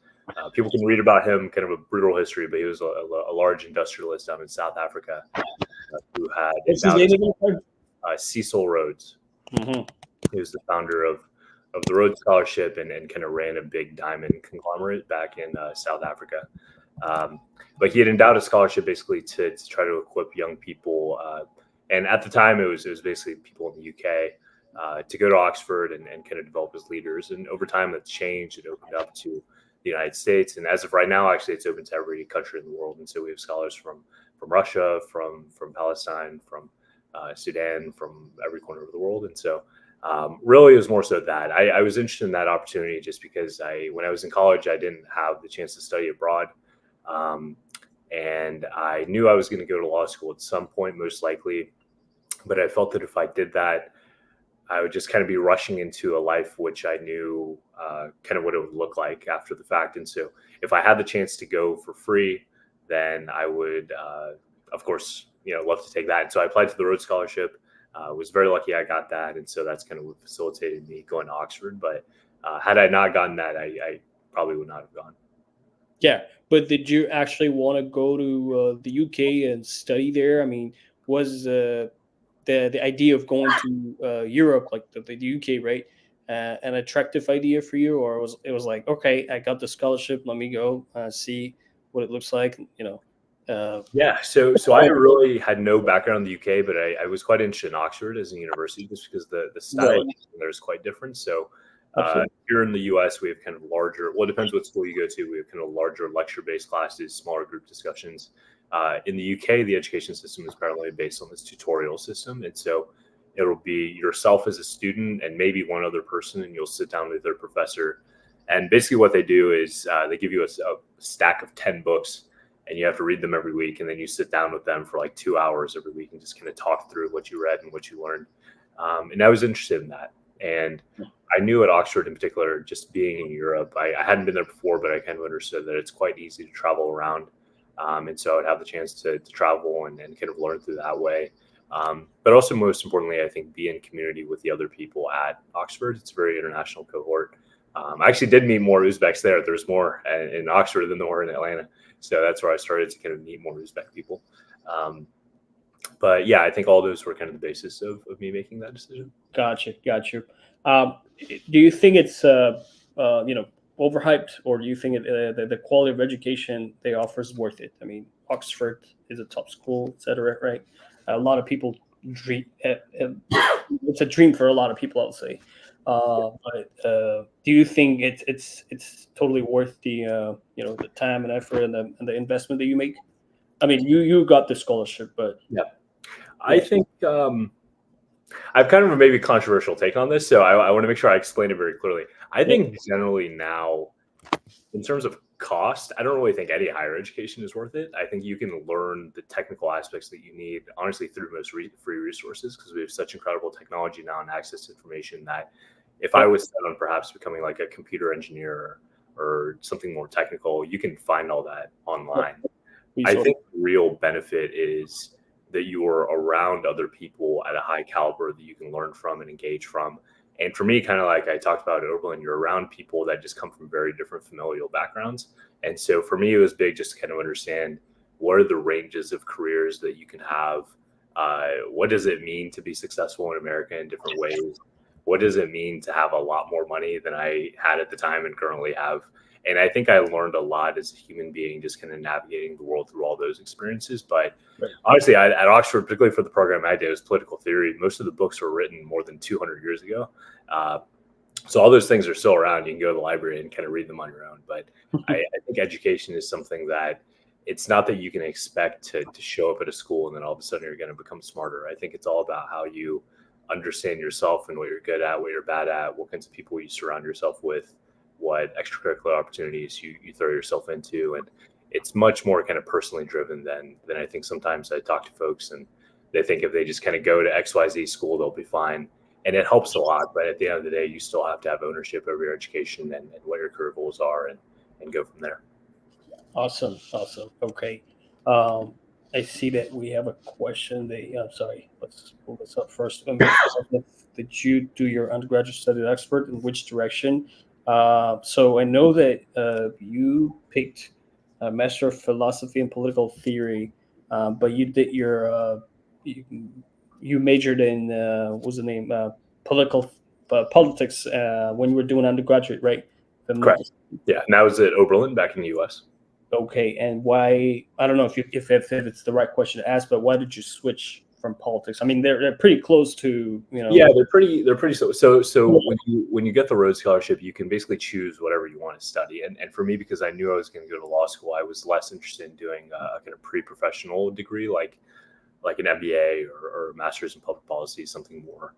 people can read about him, kind of a brutal history, but he was a large industrialist down in South Africa who had Cecil Rhodes. He was the founder of the Rhodes Scholarship and kind of ran a big diamond conglomerate back in South Africa. But he had endowed a scholarship basically to try to equip young people. And at the time, it was basically people in the UK to go to Oxford and kind of develop as leaders. And over time, that's changed. It opened up to the United States. And as of right now, actually, it's open to every country in the world. And so we have scholars from Russia, from Palestine, from Sudan, from every corner of the world. And so Really, it was more so that I was interested in that opportunity just because when I was in college, I didn't have the chance to study abroad. Um, and I knew I was going to go to law school at some point, most likely. But I felt that if I did that, I would just kind of be rushing into a life which I knew kind of what it would look like after the fact. And so if I had the chance to go for free, then I would, of course, love to take that. And so I applied to the Rhodes Scholarship. Was very lucky I got that. And so that's kind of what facilitated me going to Oxford. But had I not gotten that, I probably would not have gone. Yeah, but did you actually want to go to the UK and study there? I mean, was the idea of going to Europe, like the UK, right, an attractive idea for you, or was like, okay, I got the scholarship, let me go see what it looks like, Yeah, so I really had no background in the UK, but I was quite interested in Oxford as a university just because the style Right. there is quite different. So Absolutely. here in the US, we have kind of larger, well, it depends what school you go to. We have kind of larger lecture-based classes, smaller group discussions. In the UK, the education system is primarily based on this tutorial system. And so it'll be yourself as a student and maybe one other person, and you'll sit down with their professor. And basically what they do is they give you a stack of 10 books, and you have to read them every week. And then you sit down with them for like 2 hours every week and just kind of talk through what you read and what you learned. And I was interested in that. And I knew at Oxford in particular, just being in Europe, I hadn't been there before, but I kind of understood that it's quite easy to travel around. And so I'd have the chance to travel and kind of learn through that way. But also, most importantly, I think be in community with the other people at Oxford. It's a very international cohort. I actually did meet more Uzbeks there. There's more in Oxford than there were in Atlanta. So that's where I started to kind of meet more Uzbek people. But yeah, I think all those were kind of the basis of me making that decision. Gotcha. Do you think it's overhyped, or do you think the quality of education they offer is worth it? I mean, Oxford is a top school, etc. Right? A lot of people dream. It's a dream for a lot of people, I would say. But do you think it's totally worth the time and effort and the investment that you make? I mean, you got the scholarship, but yeah, I think I've kind of a maybe controversial take on this, so I want to make sure I explain it very clearly. I think generally now, in terms of cost, I don't really think any higher education is worth it. I think you can learn the technical aspects that you need, honestly, through most free resources, because we have such incredible technology now and access to information that if I was set on perhaps becoming like a computer engineer or something more technical, you can find all that online. I think the real benefit is that you are around other people at a high caliber that you can learn from and engage from. And for me, kind of like I talked about at Oberlin, you're around people that just come from very different familial backgrounds. And so for me, it was big just to kind of understand what are the ranges of careers that you can have. What does it mean to be successful in America in different ways? What does it mean to have a lot more money than I had at the time and currently have? And I think I learned a lot as a human being, just kind of navigating the world through all those experiences. But honestly, at Oxford, particularly for the program I did, it was political theory. Most of the books were written more than 200 years ago. So all those things are still around. You can go to the library and kind of read them on your own. But I think education is something that it's not that you can expect to show up at a school and then all of a sudden you're going to become smarter. I think it's all about how you understand yourself and what you're good at, what you're bad at, what kinds of people you surround yourself with, what extracurricular opportunities you throw yourself into. And it's much more kind of personally driven than I think sometimes I talk to folks and they think if they just kind of go to XYZ school, they'll be fine. And it helps a lot. But at the end of the day, you still have to have ownership over your education and what your career goals are and go from there. Awesome. Okay. I see that we have a question. Sorry, let's pull this up first. Did you do your undergraduate study at Oxford? In which direction? So I know that you picked a Master of Philosophy and Political Theory, but you did you majored in what was the name politics when you were doing undergraduate, right? Correct. Yeah, and that was at Oberlin back in the U.S. Okay, and why? I don't know if it's the right question to ask, but why did you switch from politics? I mean, they're pretty close to Yeah, they're pretty. So when you get the Rhodes Scholarship, you can basically choose whatever you want to study. And for me, because I knew I was going to go to law school, I was less interested in doing a kind of pre-professional degree like an MBA or a master's in public policy, something more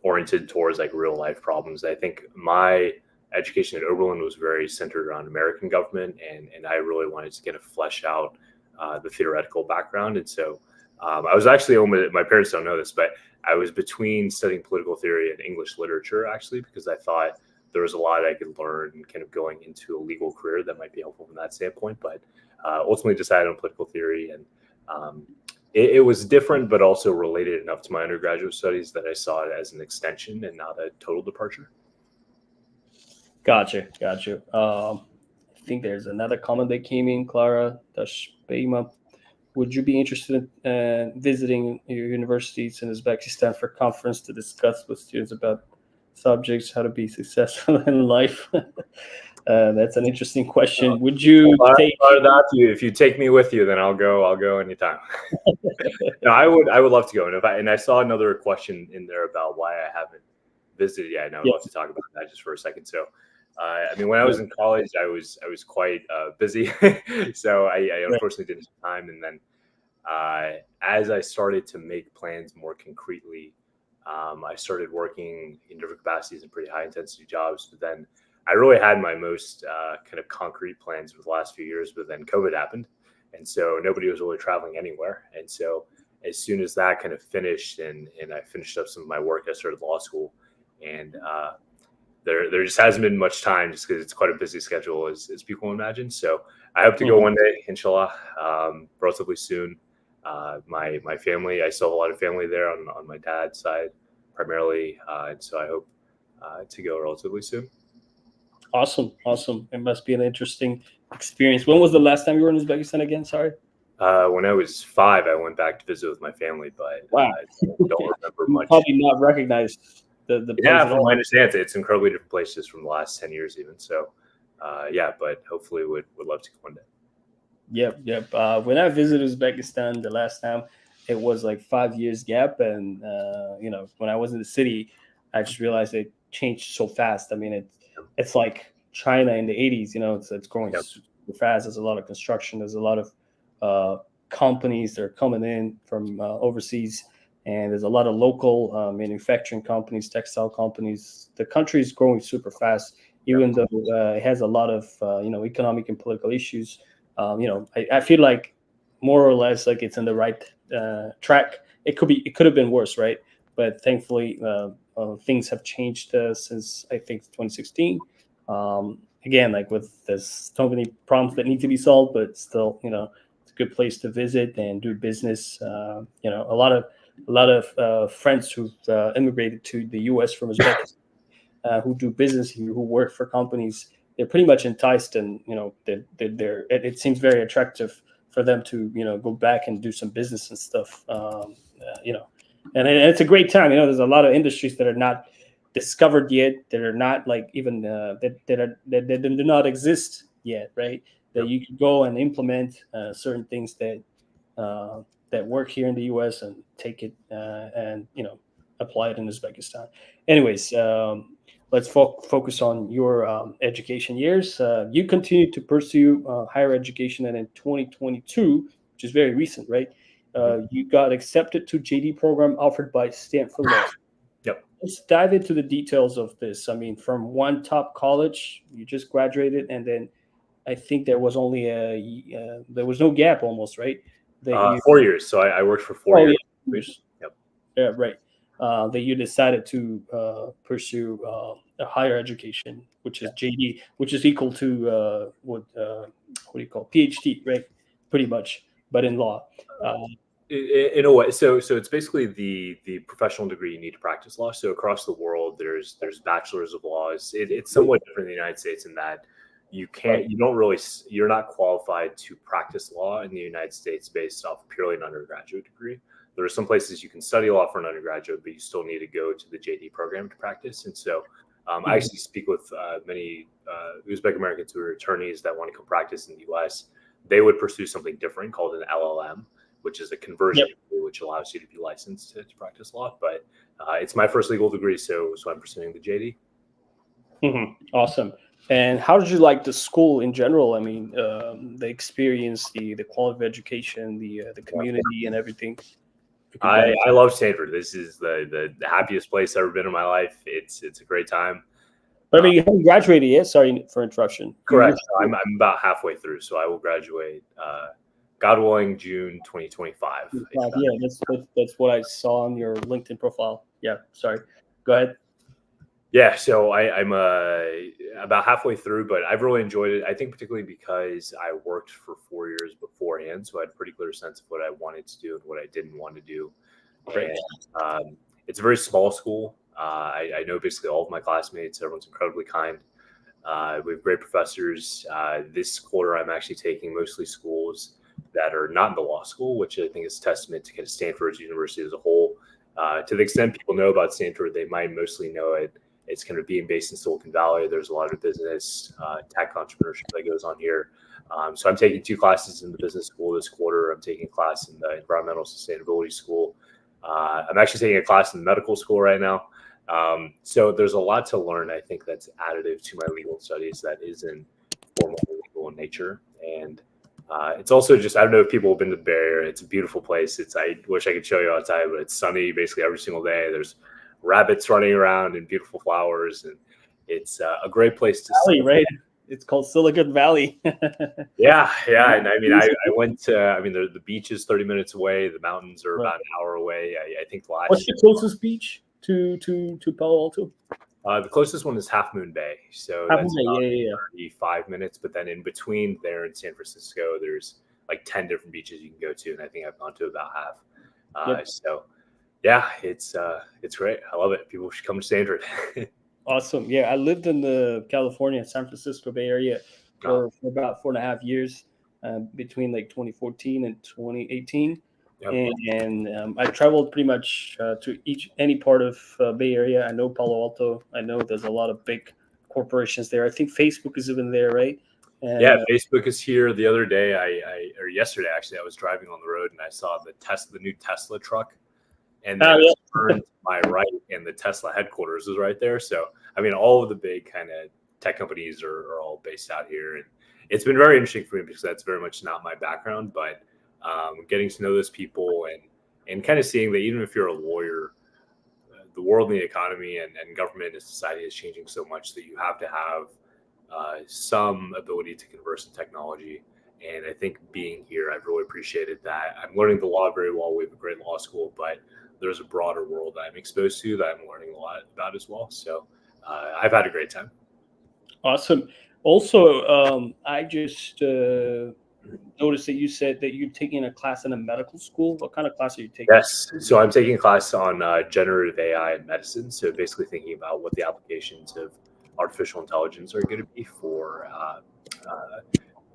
oriented towards like real life problems. I think my education at Oberlin was very centered around American government, and I really wanted to kind of flesh out the theoretical background. And so I was actually, my parents don't know this, but I was between studying political theory and English literature, actually, because I thought there was a lot I could learn kind of going into a legal career that might be helpful from that standpoint. But ultimately decided on political theory, and it was different, but also related enough to my undergraduate studies that I saw it as an extension and not a total departure. Gotcha. I think there's another comment that came in, Clara Dashbeima. Would you be interested in visiting your universities in Uzbekistan for conference to discuss with students about subjects, how to be successful in life? That's an interesting question. Would you take that? If you take me with you, then I'll go anytime. No, I would love to go. And I saw another question in there about why I haven't visited yet, and I would love to talk about that just for a second. So, I mean, when I was in college, I was quite busy, so I unfortunately didn't have time. And then as I started to make plans more concretely, I started working in different capacities in pretty high intensity jobs. But then I really had my most kind of concrete plans for the last few years. But then COVID happened, and so nobody was really traveling anywhere. And so as soon as that kind of finished, and I finished up some of my work, I started law school, and there just hasn't been much time, just because it's quite a busy schedule, as people imagine. So I hope to go one day, inshallah, relatively soon. My family, I still have a lot of family there on my dad's side primarily, and so I hope to go relatively soon. Awesome. It must be an interesting experience. When was the last time you were in Uzbekistan again? Sorry. When I was 5, I went back to visit with my family, but wow. I don't remember much. Probably not recognize the yeah, from my understanding, it's incredibly different places from the last 10 years even. So, but hopefully would love to go one day. Yep. When I visited Uzbekistan the last time, it was like 5 years gap, and when I was in the city, I just realized it changed so fast. I mean, it's like China in the 80s. It's growing super fast. There's a lot of construction. There's a lot of companies that are coming in from overseas, and there's a lot of local manufacturing companies, textile companies. The country is growing super fast, even though it has a lot of economic and political issues. I feel like more or less like it's in the right track. It could have been worse, right? But thankfully, things have changed since I think 2016. Again, like with there's so many problems that need to be solved, but still, it's a good place to visit and do business. A lot of friends who've immigrated to the U.S. from Uzbekistan, who do business here, who work for companies. They're pretty much enticed, and it seems very attractive for them to go back and do some business and stuff. And it's a great time. There's a lot of industries that are not discovered yet, that are not like even that do not exist yet, right? That you can go and implement certain things that work here in the U.S. and take it and apply it in Uzbekistan. Anyways. Let's focus on your education years. You continued to pursue higher education, and in 2022, which is very recent, right? You got accepted to JD program offered by Stanford Law. Yep. Let's dive into the details of this. I mean, from one top college, you just graduated, and then I think there was only there was no gap almost, right? 4 years. So I worked for 4 years. Yep. Yeah, right. That you decided to pursue a higher education, which is JD, which is equal to what do you call PhD, right? Pretty much, but in law. In a way, so it's basically the professional degree you need to practice law. So across the world, there's bachelors of laws. It's somewhat different in the United States in that you're not qualified to practice law in the United States based off purely an undergraduate degree. There are some places you can study law for an undergraduate, but you still need to go to the JD program to practice. And so I actually speak with many Uzbek Americans who are attorneys that want to come practice in the US. They would pursue something different called an LLM, which is a conversion degree, which allows you to be licensed to practice law. But it's my first legal degree, so I'm pursuing the JD. Mm-hmm. Awesome. And how did you like the school in general? I mean, the experience, the quality of education, the community, and everything. I love Stanford. This is the happiest place I've ever been in my life. It's a great time. But I mean, you haven't graduated yet. Sorry for interruption. Correct. I'm about halfway through, so I will graduate, God willing, June 2025. Yeah, that's what I saw on your LinkedIn profile. Yeah, sorry. Go ahead. Yeah, so I'm about halfway through, but I've really enjoyed it. I think particularly because I worked for 4 years beforehand, so I had a pretty clear sense of what I wanted to do and what I didn't want to do. Great. And it's a very small school. I know basically all of my classmates. Everyone's incredibly kind. We have great professors. This quarter, I'm actually taking mostly schools that are not in the law school, which I think is a testament to kind of Stanford's university as a whole. To the extent people know about Stanford, they might mostly know it. It's kind of being based in Silicon Valley. There's a lot of business, tech entrepreneurship that goes on here. So I'm taking 2 classes in the business school this quarter. I'm taking a class in the environmental sustainability school. I'm actually taking a class in the medical school right now. So there's a lot to learn, I think, that's additive to my legal studies that isn't formal legal in nature. And it's also just, I don't know if people have been to the Bay Area. It's a beautiful place. I wish I could show you outside, but it's sunny basically every single day. There's rabbits running around and beautiful flowers, and it's a great place to Valley, right? It's called Silicon Valley. Yeah. And I mean, I went to, the beach is 30 minutes away. The mountains are about an hour away. I think What's the closest beach to Palo Alto? The closest one is Half Moon Bay. So Half that's Moon about Bay, 35 minutes. But then in between there and San Francisco, there's like 10 different beaches you can go to. And I think I've gone to about half. So yeah, it's great. I love it. People should come to Stanford. Awesome. Yeah, I lived in the California, San Francisco Bay Area for about 4.5 years, between like 2014 and 2018. Yep. And I traveled pretty much to any part of Bay Area. I know Palo Alto. I know there's a lot of big corporations there. I think Facebook is even there, right? And, Facebook is here. The other day, or yesterday actually, I was driving on the road and I saw the new Tesla truck. And then turned to my right, and the Tesla headquarters is right there. So, I mean, all of the big kind of tech companies are all based out here. And it's been very interesting for me because that's very much not my background. But getting to know those people and kind of seeing that even if you're a lawyer, the world and the economy and government and society is changing so much that you have to have some ability to converse in technology. And I think being here, I've really appreciated that. I'm learning the law very well. We have a great law school, but there's a broader world that I'm exposed to that I'm learning a lot about as well. So I've had a great time. Awesome. Also, I just noticed that you said that you're taking a class in a medical school. What kind of class are you taking? Yes. So I'm taking a class on generative AI in medicine. So basically thinking about what the applications of artificial intelligence are going to be for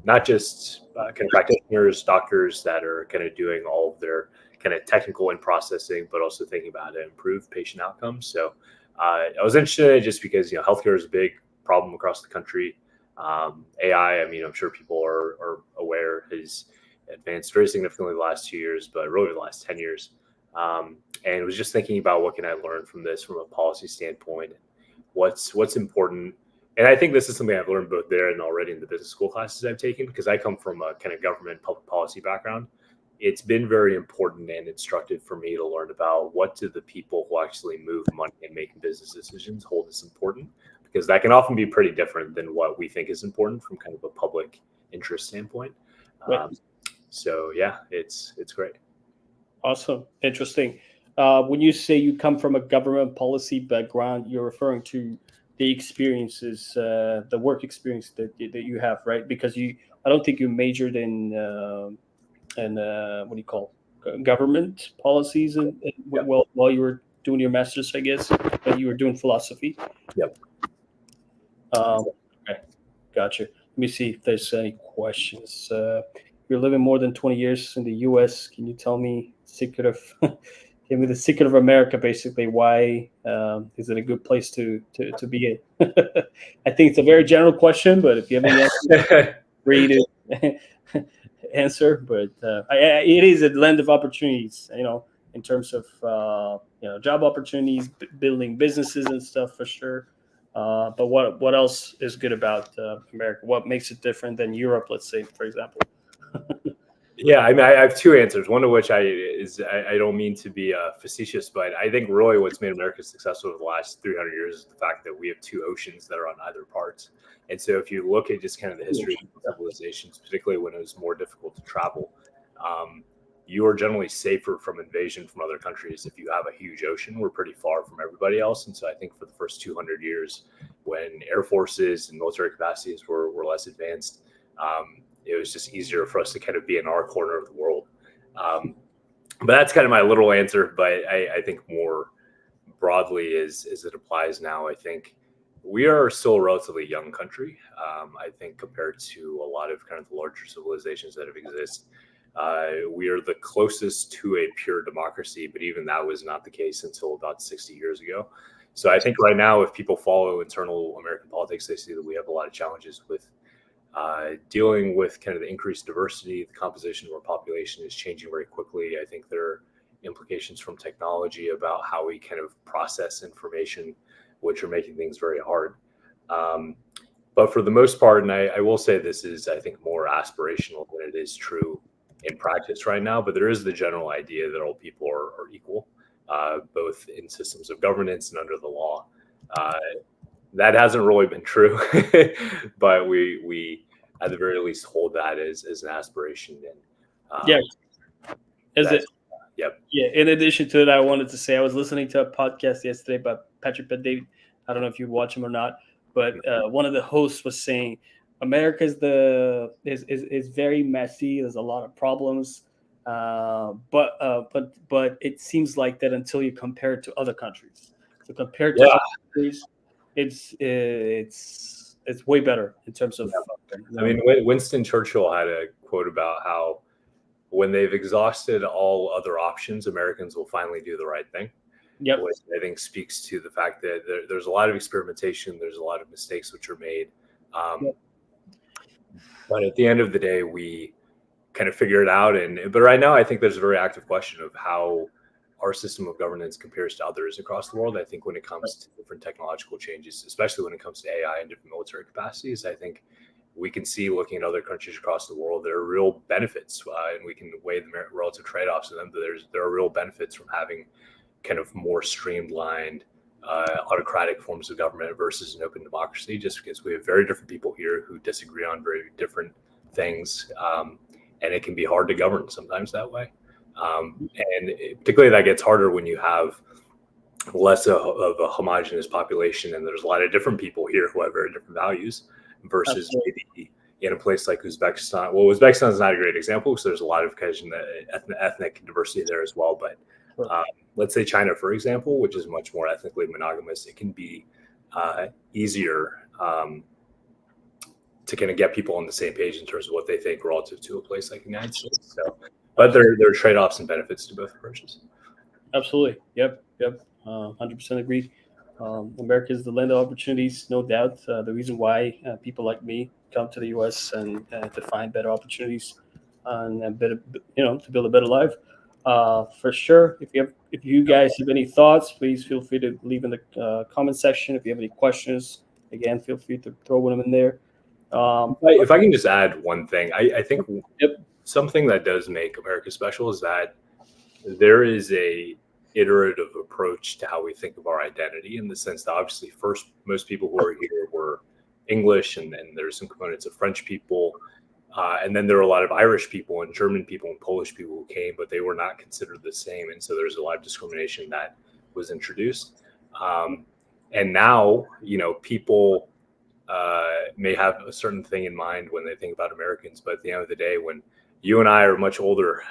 not just kind of practitioners, doctors that are kind of doing all of their kind of technical and processing, but also thinking about how to improve patient outcomes. So I was interested in it just because, healthcare is a big problem across the country. AI, I'm sure people are aware, has advanced very significantly the last 2 years, but really the last 10 years. And was just thinking about what can I learn from this from a policy standpoint, what's important. And I think this is something I've learned both there and already in the business school classes I've taken, because I come from a kind of government public policy background. It's been very important and instructive for me to learn about what do the people who actually move money and make business decisions hold as important, because that can often be pretty different than what we think is important from kind of a public interest standpoint. Right. So yeah, it's great. Awesome. Interesting. When you say you come from a government policy background, you're referring to the experiences, the work experience that you have, right? Because I don't think you majored in what do you call government policies while you were doing your master's, I guess, but you were doing philosophy. Yep. Okay, gotcha. Let me see if there's any questions. You're living more than 20 years in the U.S. Can you tell me give me the secret of America, basically? Why is it a good place to be in? I think it's a very general question, but if you have any answer, read it. Answer, but it is a land of opportunities, in terms of job opportunities, building businesses and stuff for sure. But what else is good about America? What makes it different than Europe, let's say, for example? Yeah, I mean, I have two answers. One of which I don't mean to be facetious, but I think really what's made America successful over the last 300 years is the fact that we have two oceans that are on either parts. And so if you look at just kind of the history of civilizations, particularly when it was more difficult to travel, you are generally safer from invasion from other countries if you have a huge ocean. We're pretty far from everybody else. And so I think for the first 200 years, when air forces and military capacities were less advanced, it was just easier for us to kind of be in our corner of the world. But that's kind of my little answer. But I think more broadly as it applies now, I think we are still a relatively young country. I think compared to a lot of kind of the larger civilizations that have existed, we are the closest to a pure democracy, but even that was not the case until about 60 years ago. So I think right now, if people follow internal American politics, they see that we have a lot of challenges with dealing with kind of the increased diversity. The composition of our population is changing very quickly. I think there are implications from technology about how we kind of process information, which are making things very hard. But for the most part, and I will say this is, I think, more aspirational than it is true in practice right now, but there is the general idea that all people are equal, both in systems of governance and under the law. That hasn't really been true, but we at the very least hold that as an aspiration. And yeah, is it? Yep. Yeah. In addition to that, I wanted to say I was listening to a podcast yesterday by Patrick Bet-David. I don't know if you watch him or not, but one of the hosts was saying America is very messy. There's a lot of problems, but it seems like that until you compare it to other countries. So compared to other countries, it's way better in terms of. I mean, Winston Churchill had a quote about how when they've exhausted all other options, Americans will finally do the right thing. Yep. Which I think speaks to the fact that there's a lot of experimentation. There's a lot of mistakes which are made. But at the end of the day, we kind of figure it out. But right now, I think there's a very active question of how our system of governance compares to others across the world. I think when it comes to different technological changes, especially when it comes to AI and different military capacities, I think we can see, looking at other countries across the world, there are real benefits, and we can weigh the relative trade-offs of them. But there are real benefits from having kind of more streamlined autocratic forms of government versus an open democracy, just because we have very different people here who disagree on very different things, and it can be hard to govern sometimes that way. And particularly that gets harder when you have less of a homogenous population, and there's a lot of different people here who have very different values versus maybe in a place like Uzbekistan. Well, Uzbekistan is not a great example because there's a lot of kind of ethnic diversity there as well, but let's say China, for example, which is much more ethnically monogamous, it can be easier to kind of get people on the same page in terms of what they think relative to a place like the United States. So, but there are trade-offs and benefits to both approaches. Absolutely. Yep. 100% agree. America is the land of opportunities, no doubt. The reason why people like me come to the U.S. and to find better opportunities and a bit of, to build a better life. For sure. If you guys have any thoughts, please feel free to leave in the comment section. If you have any questions, again, feel free to throw them in there. If I can just add one thing, I think something that does make America special is that there is a iterative approach to how we think of our identity, in the sense that obviously first, most people who are here were English, and then there's some components of French people. And then there are a lot of Irish people and German people and Polish people who came, but they were not considered the same. And so there's a lot of discrimination that was introduced. And now, people may have a certain thing in mind when they think about Americans. But at the end of the day, when you and I are much older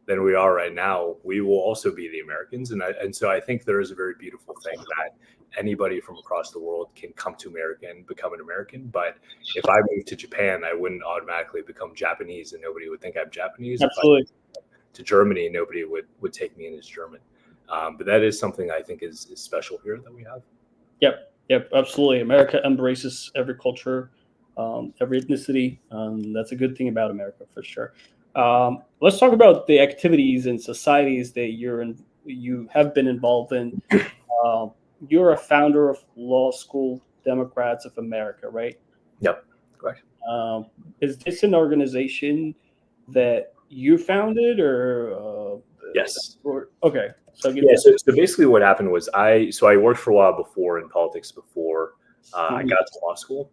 than we are right now, we will also be the Americans. And so I think there is a very beautiful thing that anybody from across the world can come to America and become an American. But if I moved to Japan, I wouldn't automatically become Japanese, and nobody would think I'm Japanese. Absolutely. If I moved to Germany, nobody would take me in as German. But that is something I think is special here that we have. Yep, absolutely. America embraces every culture, every ethnicity. That's a good thing about America, for sure. Let's talk about the activities and societies that you have been involved in. You're a founder of Law School Democrats of America, right? Yep, correct. Is this an organization that you founded, or Yes. Okay, so yeah. So basically, what happened was I worked for a while before in politics before I got to law school,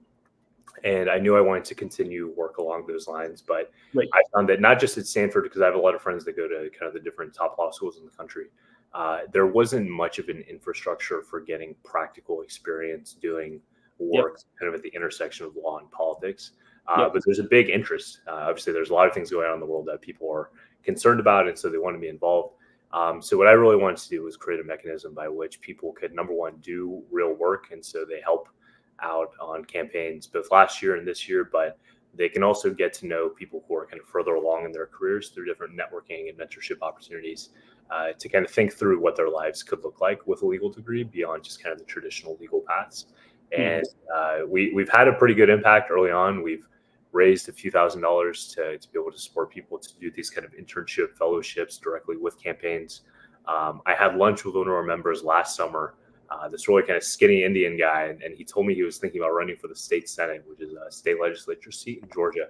and I knew I wanted to continue work along those lines. But Right. I found that not just at Stanford, because I have a lot of friends that go to kind of the different top law schools in the country. There wasn't much of an infrastructure for getting practical experience doing work kind of at the intersection of law and politics. But there's a big interest. Obviously, there's a lot of things going on in the world that people are concerned about, and so they want to be involved. So what I really wanted to do was create a mechanism by which people could, number one, do real work, and so they help out on campaigns both last year and this year, but they can also get to know people who are kind of further along in their careers through different networking and mentorship opportunities to kind of think through what their lives could look like with a legal degree beyond just kind of the traditional legal paths. And we've had a pretty good impact early on. We've raised a few $1,000s to be able to support people to do these kind of internship fellowships directly with campaigns. I had lunch with one of our members last summer, this really kind of skinny Indian guy, and he told me he was thinking about running for the state Senate, which is a state legislature seat in Georgia.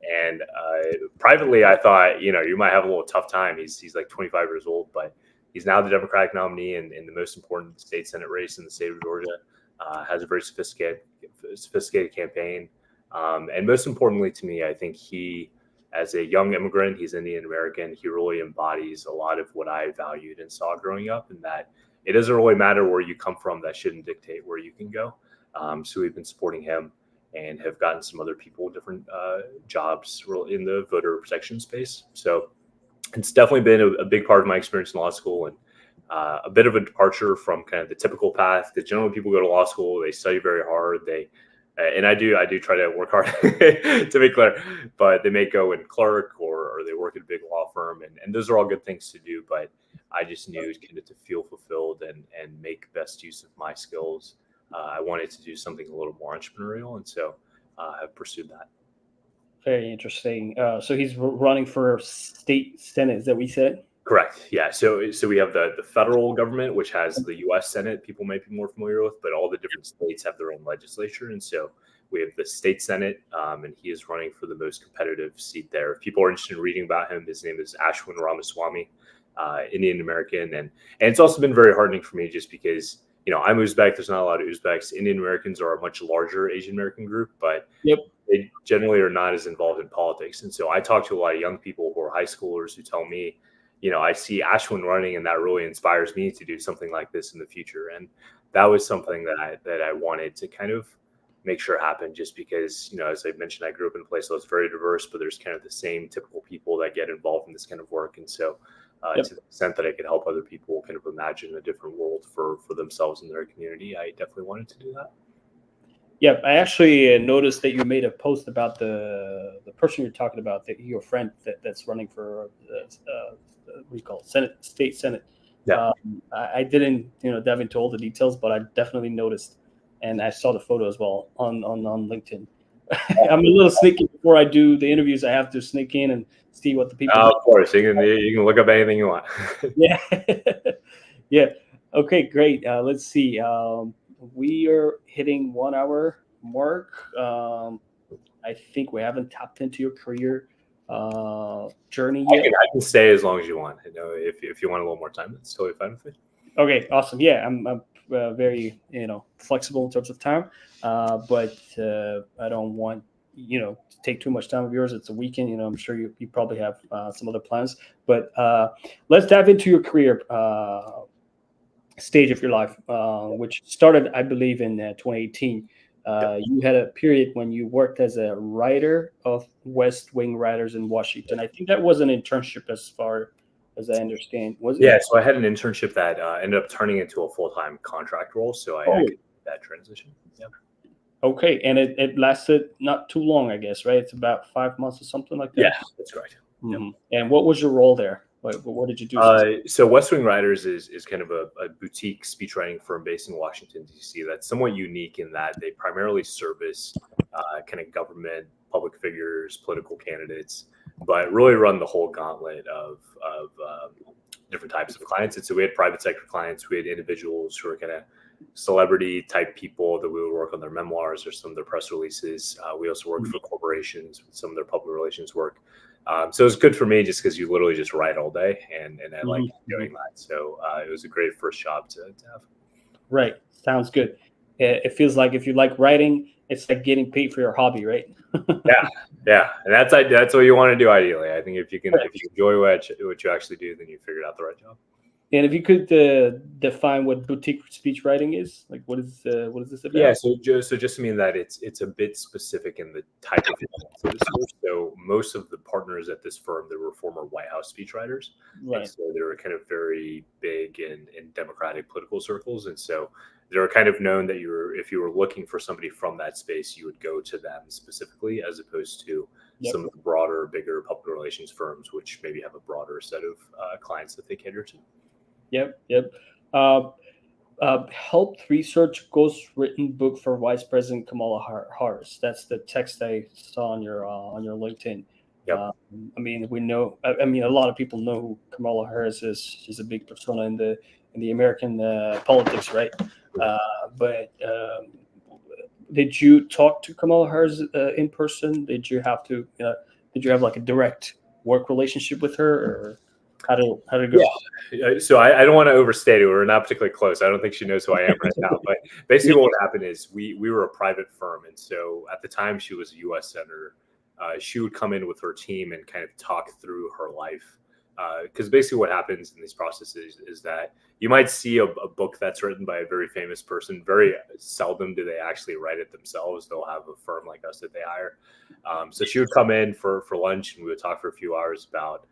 And privately, I thought, you might have a little tough time. He's like 25 years old, but he's now the Democratic nominee in the most important state Senate race in the state of Georgia. Has a very sophisticated campaign. And most importantly to me, I think he, as a young immigrant, he's Indian American. He really embodies a lot of what I valued and saw growing up, and that it doesn't really matter where you come from. That shouldn't dictate where you can go. So we've been supporting him and have gotten some other people different jobs in the voter protection space. So it's definitely been a big part of my experience in law school, and a bit of a departure from kind of the typical path that generally people go to law school, they study very hard, and I do try to work hard to be clear, but they may go and clerk or they work at a big law firm, and those are all good things to do. But I just knew kind of to feel fulfilled and make best use of my skills. I wanted to do something a little more entrepreneurial, and so I've pursued that. Very interesting. So he's running for state Senate, is that what we said? Correct. Yeah. So we have the federal government, which has the U.S. Senate. People might be more familiar with, but all the different states have their own legislature, and so we have the state Senate, and he is running for the most competitive seat there. If people are interested in reading about him, his name is Ashwin Ramaswamy, Indian American, and it's also been very heartening for me just because I'm Uzbek. There's not a lot of Uzbeks. Indian Americans are a much larger Asian American group, but they generally are not as involved in politics. And so I talk to a lot of young people who are high schoolers who tell me, I see Ashwin running, and that really inspires me to do something like this in the future. And that was something that I wanted to kind of make sure happen, just because, as I mentioned, I grew up in a place that was very diverse, but there's kind of the same typical people that get involved in this kind of work. And so to the extent that I could help other people kind of imagine a different world for themselves and their community, I definitely wanted to do that. Yeah, I actually noticed that you made a post about the person you're talking about, your friend that's running for what do you call it? State Senate. Yeah. I didn't, dive into all the details, but I definitely noticed, and I saw the photo as well on LinkedIn. I'm a little sneaky before I do the interviews. I have to sneak in and see what the people. Of course, you can look up anything you want. Yeah, yeah. Okay, great. Let's see. We are hitting 1 hour mark. I think we haven't tapped into your career journey yet. I can stay as long as you want. If you want a little more time, that's totally fine with me. Okay, awesome. Yeah, I'm very flexible in terms of time, but I don't want to take too much time of yours. It's a weekend. I'm sure you probably have some other plans. But let's dive into your career stage of your life, which started, I believe, in 2018. You had a period when you worked as a writer of West Wing Writers in Washington. I think that was an internship, as far as I understand. Was it? Yeah, so I had an internship that ended up turning into a full-time contract role, so I could do that transition. Yeah. Okay, and it lasted not too long, I guess, right? It's about 5 months or something like that? Yeah, that's correct. Mm-hmm. And what was your role there? What did you do? So West Wing Writers is kind of a boutique speechwriting firm based in Washington, D.C. that's somewhat unique in that they primarily service kind of government, public figures, political candidates, but really run the whole gauntlet of different types of clients. And so we had private sector clients, we had individuals who are kind of celebrity type people that we would work on their memoirs or some of their press releases. We also worked for corporations with some of their public relations work. So it was good for me just because you literally just write all day, and I like Mm-hmm. doing that. So it was a great first job to have. Right. Sounds good. It feels like if you like writing, it's like getting paid for your hobby, right? Yeah, and that's what you want to do ideally. I think if you Right. enjoy what you actually do, then you figured out the right job. And if you could define what boutique speech writing is, like what is this Yeah, about? so just to mean that it's a bit specific in the type of clients that it serves. So most of the partners at this firm, they were former White House speechwriters, and Right. so they were kind of very big in Democratic political circles, and so they were kind of known that if you were looking for somebody from that space, you would go to them specifically, as opposed to Yep. some of the broader, bigger public relations firms, which maybe have a broader set of clients that they cater to. Yep. Yep. Uh, helped research ghostwritten book for Vice President Kamala Harris. That's the text I saw on your LinkedIn. Yep. I mean, we know. I mean, a lot of people know who Kamala Harris is. She's a big persona in the American politics, right? But did you talk to Kamala Harris in person? Did you have to? Did you have like a direct work relationship with her, or how did it go? Yeah. So I don't want to overstate it. We're not particularly close. I don't think she knows who I am right now. But basically, what happened is we were a private firm, and so at the time she was a U.S. senator. She would come in with her team and kind of talk through her life. Because basically, what happens in these processes is that you might see a book that's written by a very famous person. Very seldom do they actually write it themselves. They'll have a firm like us that they hire. So she would come in for lunch, and we would talk for a few hours about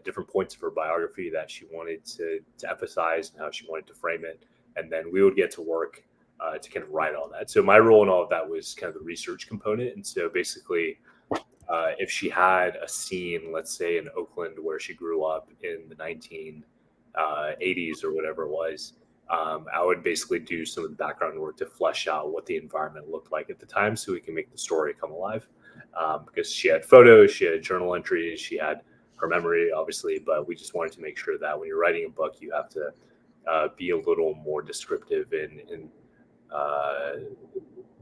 different points of her biography that she wanted to emphasize and how she wanted to frame it. And then we would get to work to kind of write all that. So my role in all of that was kind of the research component. And so basically, if she had a scene, let's say in Oakland where she grew up in the 1980s or whatever it was, I would basically do some of the background work to flesh out what the environment looked like at the time so we can make the story come alive. Because she had photos, she had journal entries, she had her memory, obviously, but we just wanted to make sure that when you're writing a book, you have to be a little more descriptive in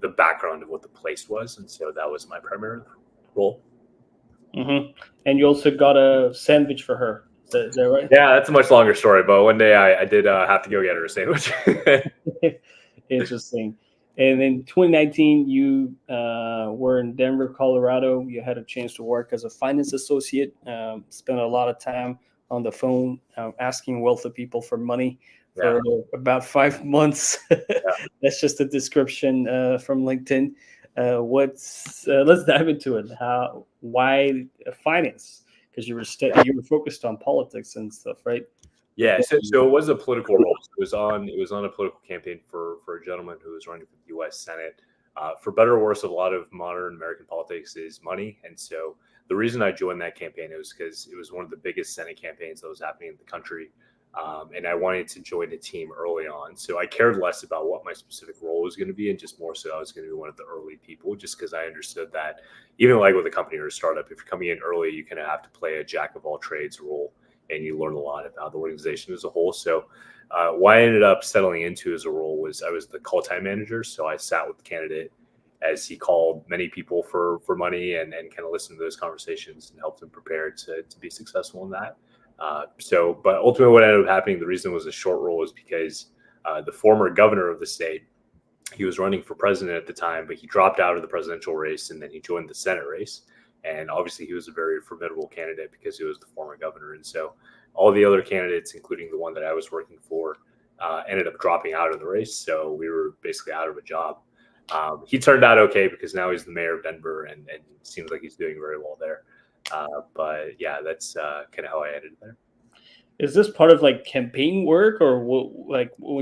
the background of what the place was. And so that was my primary role. Mm-hmm. And you also got a sandwich for her. Is that right? Yeah, that's a much longer story, but one day I did have to go get her a sandwich. Interesting. And in 2019, you were in Denver, Colorado. You had a chance to work as a finance associate. Spent a lot of time on the phone asking wealthy people for money for about 5 months. That's just a description from LinkedIn. Let's dive into it. Why finance? Because you were focused on politics and stuff, right? Yeah, so it was a political role. It was on a political campaign for a gentleman who was running for the U.S. Senate. For better or worse, a lot of modern American politics is money, and so the reason I joined that campaign was because it was one of the biggest Senate campaigns that was happening in the country, and I wanted to join a team early on. So I cared less about what my specific role was going to be, and just more so I was going to be one of the early people, just because I understood that even like with a company or a startup, if you're coming in early, you kind of have to play a jack of all trades role. And you learn a lot about the organization as a whole. So what I ended up settling into as a role was I was the call time manager. So I sat with the candidate as he called many people for money and kind of listened to those conversations and helped them prepare to be successful in that. But ultimately what ended up happening, the reason it was a short role is because the former governor of the state, he was running for president at the time, but he dropped out of the presidential race and then he joined the Senate race. And obviously, he was a very formidable candidate because he was the former governor. And so all the other candidates, including the one that I was working for, ended up dropping out of the race. So we were basically out of a job. He turned out okay because now he's the mayor of Denver and seems like he's doing very well there. But yeah, that's kind of how I ended there. Is this part of like campaign work or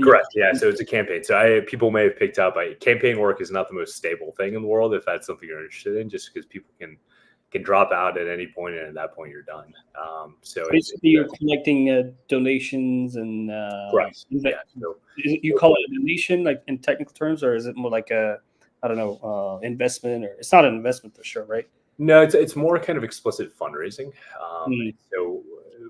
Correct. Yeah. So it's a campaign. So people may have picked up campaign work is not the most stable thing in the world if that's something you're interested in, just because people can drop out at any point, and at that point you're done. So basically you're collecting donations and correct. Yeah. So you call it a donation, like in technical terms, or is it more like a investment? Or it's not an investment for sure, right? No, it's more kind of explicit fundraising. So,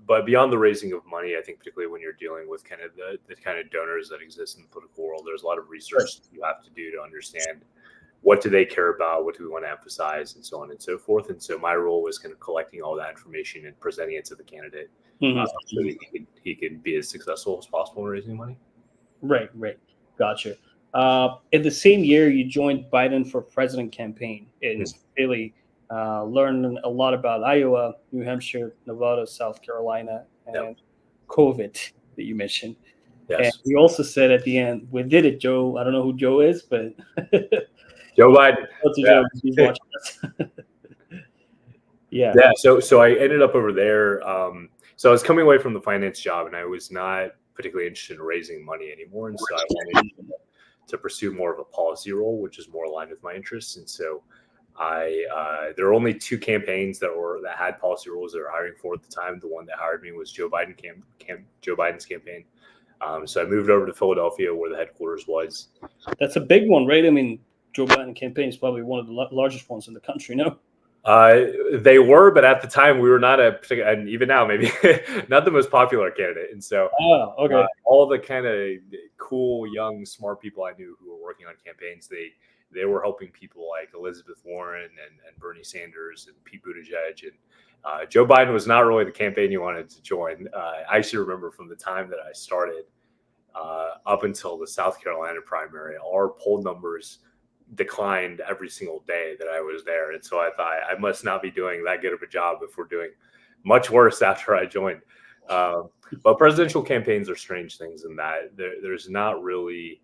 but beyond the raising of money, I think particularly when you're dealing with kind of the kind of donors that exist in the political world, there's a lot of research that you have to do to understand what do they care about, what do we want to emphasize, and so on and so forth. And so my role was kind of collecting all that information and presenting it to the candidate so that he could be as successful as possible in raising money. Right. Gotcha. In the same year, you joined Biden for president campaign and really learned a lot about Iowa, New Hampshire, Nevada, South Carolina, and COVID that you mentioned. Yes. And you also said at the end, we did it, Joe. I don't know who Joe is, but Joe Biden. Joe, he's watching us. Yeah. So I ended up over there. So I was coming away from the finance job, and I was not particularly interested in raising money anymore. And so I wanted to pursue more of a policy role, which is more aligned with my interests. And so there were only two campaigns that had policy roles that were hiring for at the time. The one that hired me was Joe Biden's campaign. So I moved over to Philadelphia, where the headquarters was. That's a big one, right? I mean, Joe Biden campaign is probably one of the largest ones in the country, no? They were, but at the time we were not and even now maybe not the most popular candidate. And so all the kind of cool, young, smart people I knew who were working on campaigns, they were helping people like Elizabeth Warren and Bernie Sanders and Pete Buttigieg. And Joe Biden was not really the campaign you wanted to join. I actually remember from the time that I started up until the South Carolina primary, our poll numbers declined every single day that I was there. And so I thought I must not be doing that good of a job if we're doing much worse after I joined. But presidential campaigns are strange things in that there's not really,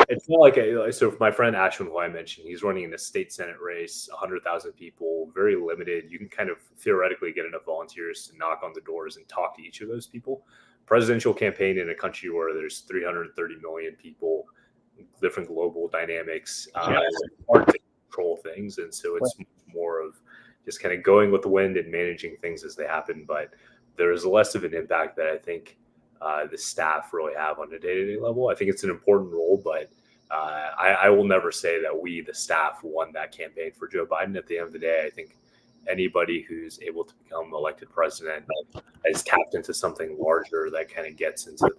it's not like, so my friend Ashwin, who I mentioned, he's running in a state Senate race, 100,000 people, very limited. You can kind of theoretically get enough volunteers to knock on the doors and talk to each of those people. Presidential campaign in a country where there's 330 million people, different global dynamics, hard to control things. And so it's more of just kind of going with the wind and managing things as they happen. But there's less of an impact that I think the staff really have on a day-to-day level. I think it's an important role, but I will never say that we, the staff, won that campaign for Joe Biden. At the end of the day, I think anybody who's able to become elected president has tapped into something larger that kind of gets into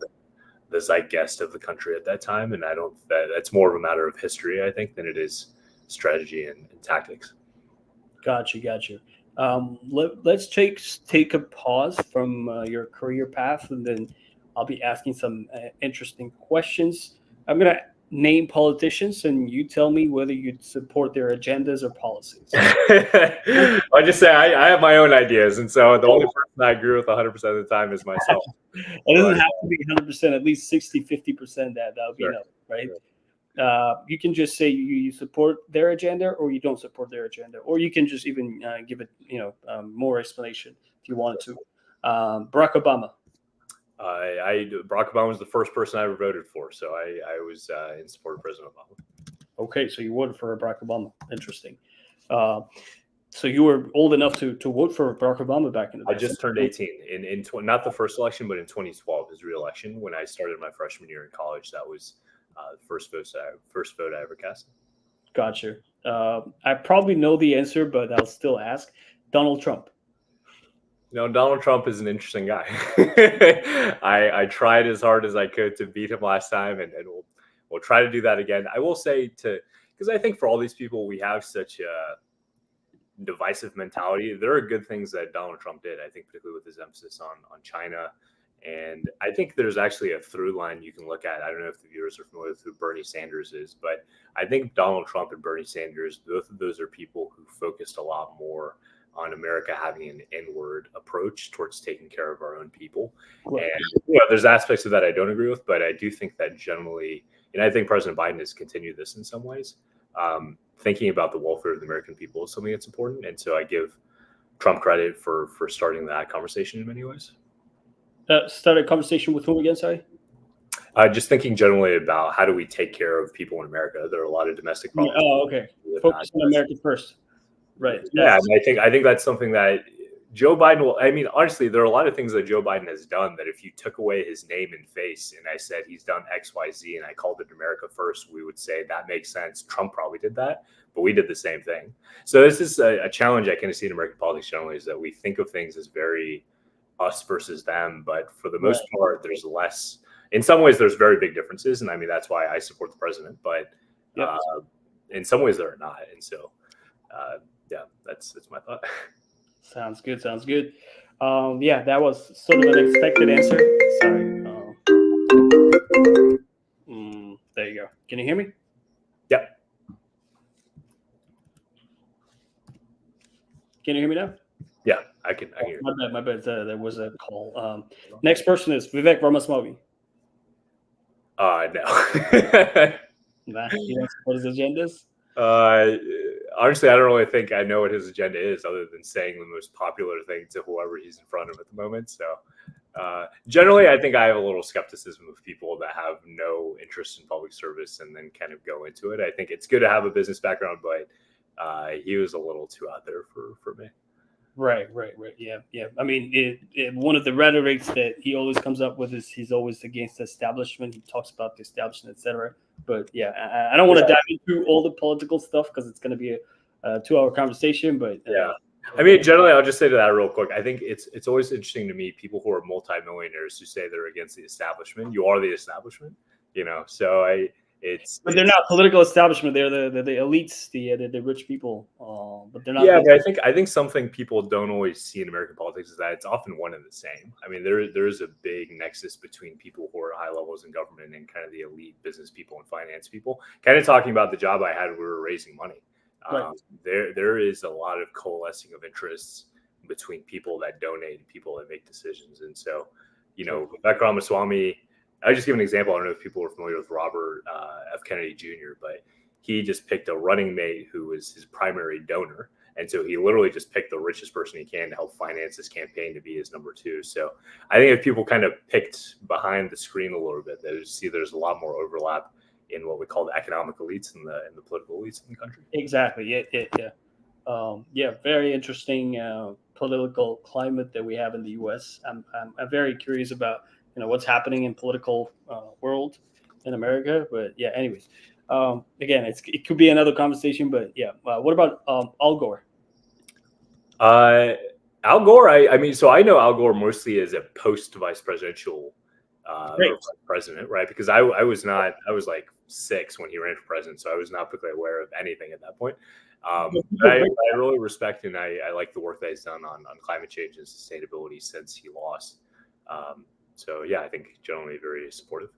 the zeitgeist of the country at that time. And that's more of a matter of history, I think, than it is strategy and tactics. Gotcha. Let's take a pause from your career path, and then I'll be asking some interesting questions. I'm going to name politicians, and you tell me whether you'd support their agendas or policies. I just say I have my own ideas, and so the only person I agree with 100% of the time is myself. It doesn't have to be 100%, at least 60, 50% that would be enough, right? Sure. You can just say you support their agenda or you don't support their agenda, or you can just even give it, more explanation if you wanted to. Barack Obama. Barack Obama was the first person I ever voted for, so I was in support of President Obama. Okay, so you voted for Barack Obama. Interesting. So you were old enough to vote for Barack Obama back in the day. I just turned 18 in not the first election, but in 2012, his re-election, when I started my freshman year in college. That was the first vote I ever cast. Gotcha. I probably know the answer, but I'll still ask. Donald Trump. Donald Trump is an interesting guy. I tried as hard as I could to beat him last time, and we'll try to do that again. I will say because I think for all these people, we have such a divisive mentality. There are good things that Donald Trump did, I think, particularly with his emphasis on China. And I think there's actually a through line you can look at. I don't know if the viewers are familiar with who Bernie Sanders is, but I think Donald Trump and Bernie Sanders, both of those are people who focused a lot more on America having an inward approach towards taking care of our own people. Right. And there's aspects of that I don't agree with, but I do think that generally, and I think President Biden has continued this in some ways, thinking about the welfare of the American people is something that's important. And so I give Trump credit for starting that conversation in many ways. Start a conversation with whom again, sorry? Just thinking generally about how do we take care of people in America. There are a lot of domestic problems. Oh, okay. Focus on America first. Right. Yeah, and I think that's something that Joe Biden will. I mean, honestly, there are a lot of things that Joe Biden has done that if you took away his name and face and I said he's done X, Y, Z, and I called it America First, we would say that makes sense. Trump probably did that, but we did the same thing. So this is a challenge I kind of see in American politics generally, is that we think of things as very us versus them, but for the most part, there's less. In some ways, there's very big differences, and I mean that's why I support the president. But in some ways there are not. And so, yeah, that's my thought. Sounds good. Sounds good. Yeah, that was sort of an expected answer. Sorry. There you go. Can you hear me? Yep. Can you hear me now? Yeah, I can hear you. My bad. There was a call. Next person is Vivek Ramaswamy. No. Nah, you don't support his agendas? Honestly, I don't really think I know what his agenda is, other than saying the most popular thing to whoever he's in front of at the moment. So, generally, I think I have a little skepticism of people that have no interest in public service and then kind of go into it. I think it's good to have a business background, but he was a little too out there for me. Right. Yeah. I mean, one of the rhetorics that he always comes up with is he's always against the establishment. He talks about the establishment, etc. But yeah, I don't want to dive into all the political stuff because it's going to be a 2-hour conversation. But yeah, I mean, generally, I'll just say to that real quick. I think it's always interesting to me people who are multimillionaires who say they're against the establishment. You are the establishment, So but they're not political establishment. They're the elites, the rich people. But they're not. Yeah, but I think something people don't always see in American politics is that it's often one and the same. I mean, there is a big nexus between people who are high levels in government and kind of the elite business people and finance people. Kind of talking about the job I had, we were raising money. Right. There is a lot of coalescing of interests between people that donate and people that make decisions. And so, Vivek Ramaswamy. I just give an example. I don't know if people are familiar with Robert F. Kennedy Jr., but he just picked a running mate who was his primary donor. And so he literally just picked the richest person he can to help finance his campaign to be his number 2. So I think if people kind of picked behind the screen a little bit, there's a lot more overlap in what we call the economic elites and the political elites in the country. Exactly. Yeah. Very interesting political climate that we have in the U.S. I'm very curious about what's happening in political world in America. But yeah, anyways, again, it could be another conversation. But yeah, what about Al Gore? Al Gore, I mean, so I know Al Gore mostly as a post vice presidential president, right? Because I was like 6 when he ran for president, so I was not particularly aware of anything at that point. But I really respect and I like the work that he's done on climate change and sustainability since he lost. So yeah, I think generally very supportive.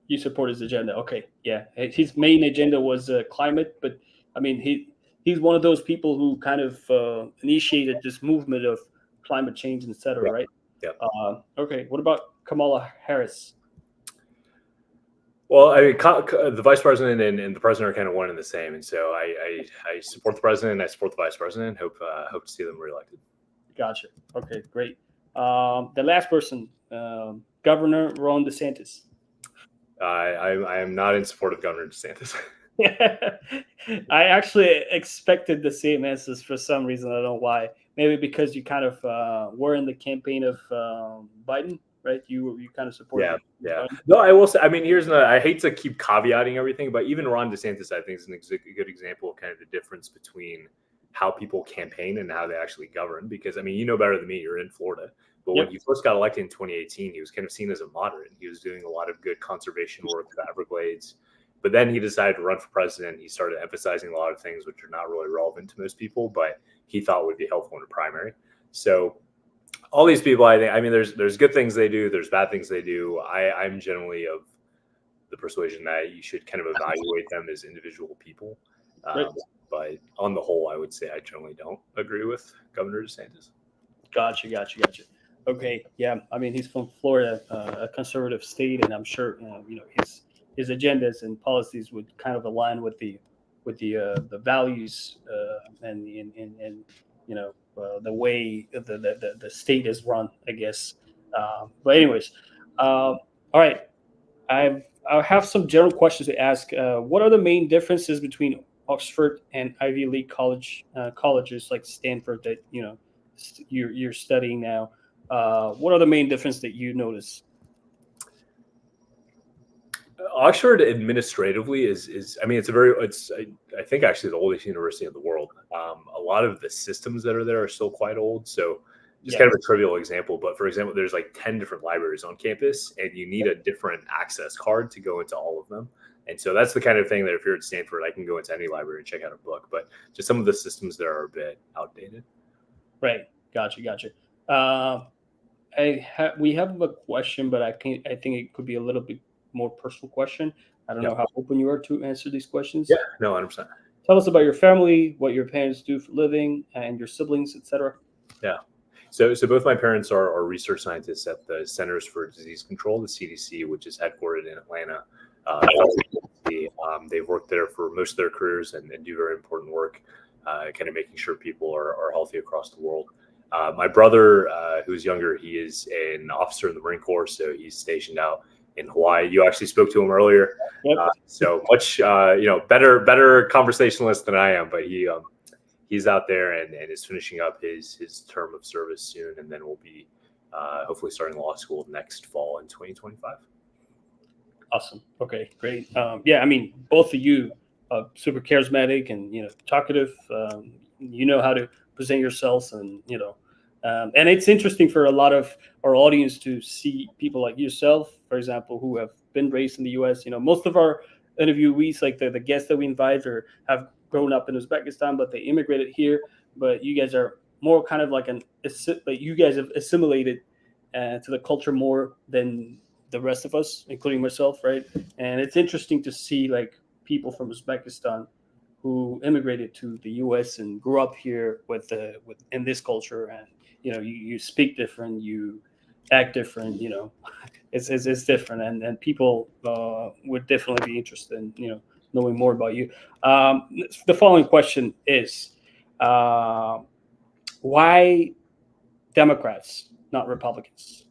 You support his agenda, okay? Yeah, his main agenda was climate, but I mean he's one of those people who kind of initiated this movement of climate change, etc. Right? Yeah. Okay. What about Kamala Harris? Well, I mean, the vice president and the president are kind of one and the same, and so I support the president. I support the vice president. Hope to see them reelected. Gotcha. Okay, great. The last person, Governor Ron DeSantis. I am not in support of Governor DeSantis. I actually expected the same answers for some reason. I don't know why. Maybe because you kind of were in the campaign of Biden, right? You kind of supported. Yeah. No, I will say. I mean, I hate to keep caveating everything, but even Ron DeSantis, I think, is a good example of kind of the difference between how people campaign and how they actually govern. Because I mean, you know better than me. You're in Florida. But when he first got elected in 2018, he was kind of seen as a moderate. He was doing a lot of good conservation work, the Everglades. But then he decided to run for president. He started emphasizing a lot of things which are not really relevant to most people, but he thought would be helpful in a primary. So all these people, I mean, there's good things they do. There's bad things they do. I'm generally of the persuasion that you should kind of evaluate them as individual people. But on the whole, I would say I generally don't agree with Governor DeSantis. Gotcha. Okay, yeah. I mean, he's from Florida, a conservative state, and I'm sure his agendas and policies would kind of align with the values and the way the state is run, I guess. But anyways, all right. I have some general questions to ask. What are the main differences between Oxford and Ivy League colleges like Stanford that you're studying now? What are the main differences that you notice? Oxford administratively is I mean, it's I think actually the oldest university in the world. A lot of the systems that are there are still quite old. So just kind of a trivial example, but for example, there's like 10 different libraries on campus and you need a different access card to go into all of them. And so that's the kind of thing that if you're at Stanford, I can go into any library and check out a book. But just some of the systems there are a bit outdated. Right. Gotcha. We have a question, but I think it could be a little bit more personal question. I don't know how open you are to answer these questions. Yeah, no, 100%. Tell us about your family, what your parents do for a living, and your siblings, etc. Yeah. So both my parents are research scientists at the Centers for Disease Control, the CDC, which is headquartered in Atlanta. They've worked there for most of their careers and do very important work, kind of making sure people are healthy across the world. My brother, who's younger, he is an officer in the Marine Corps, so he's stationed out in Hawaii. You actually spoke to him earlier. Yep. So much, better conversationalist than I am, but he's out there and is finishing up his term of service soon, and then we'll be hopefully starting law school next fall in 2025. Awesome. Okay, great. I mean, both of you are super charismatic and talkative. You know how to present yourselves, and and it's interesting for a lot of our audience to see people like yourself, for example, who have been raised in the U.S. Most of our interviewees, like the guests that we invite, have grown up in Uzbekistan, but they immigrated here. But you guys are more kind of like you guys have assimilated to the culture more than the rest of us, including myself, right? And it's interesting to see like people from Uzbekistan who immigrated to the U.S. and grew up here in this culture, and you speak different, you act different, it's different, and people would definitely be interested in knowing more about you. The following question is, why Democrats, not Republicans?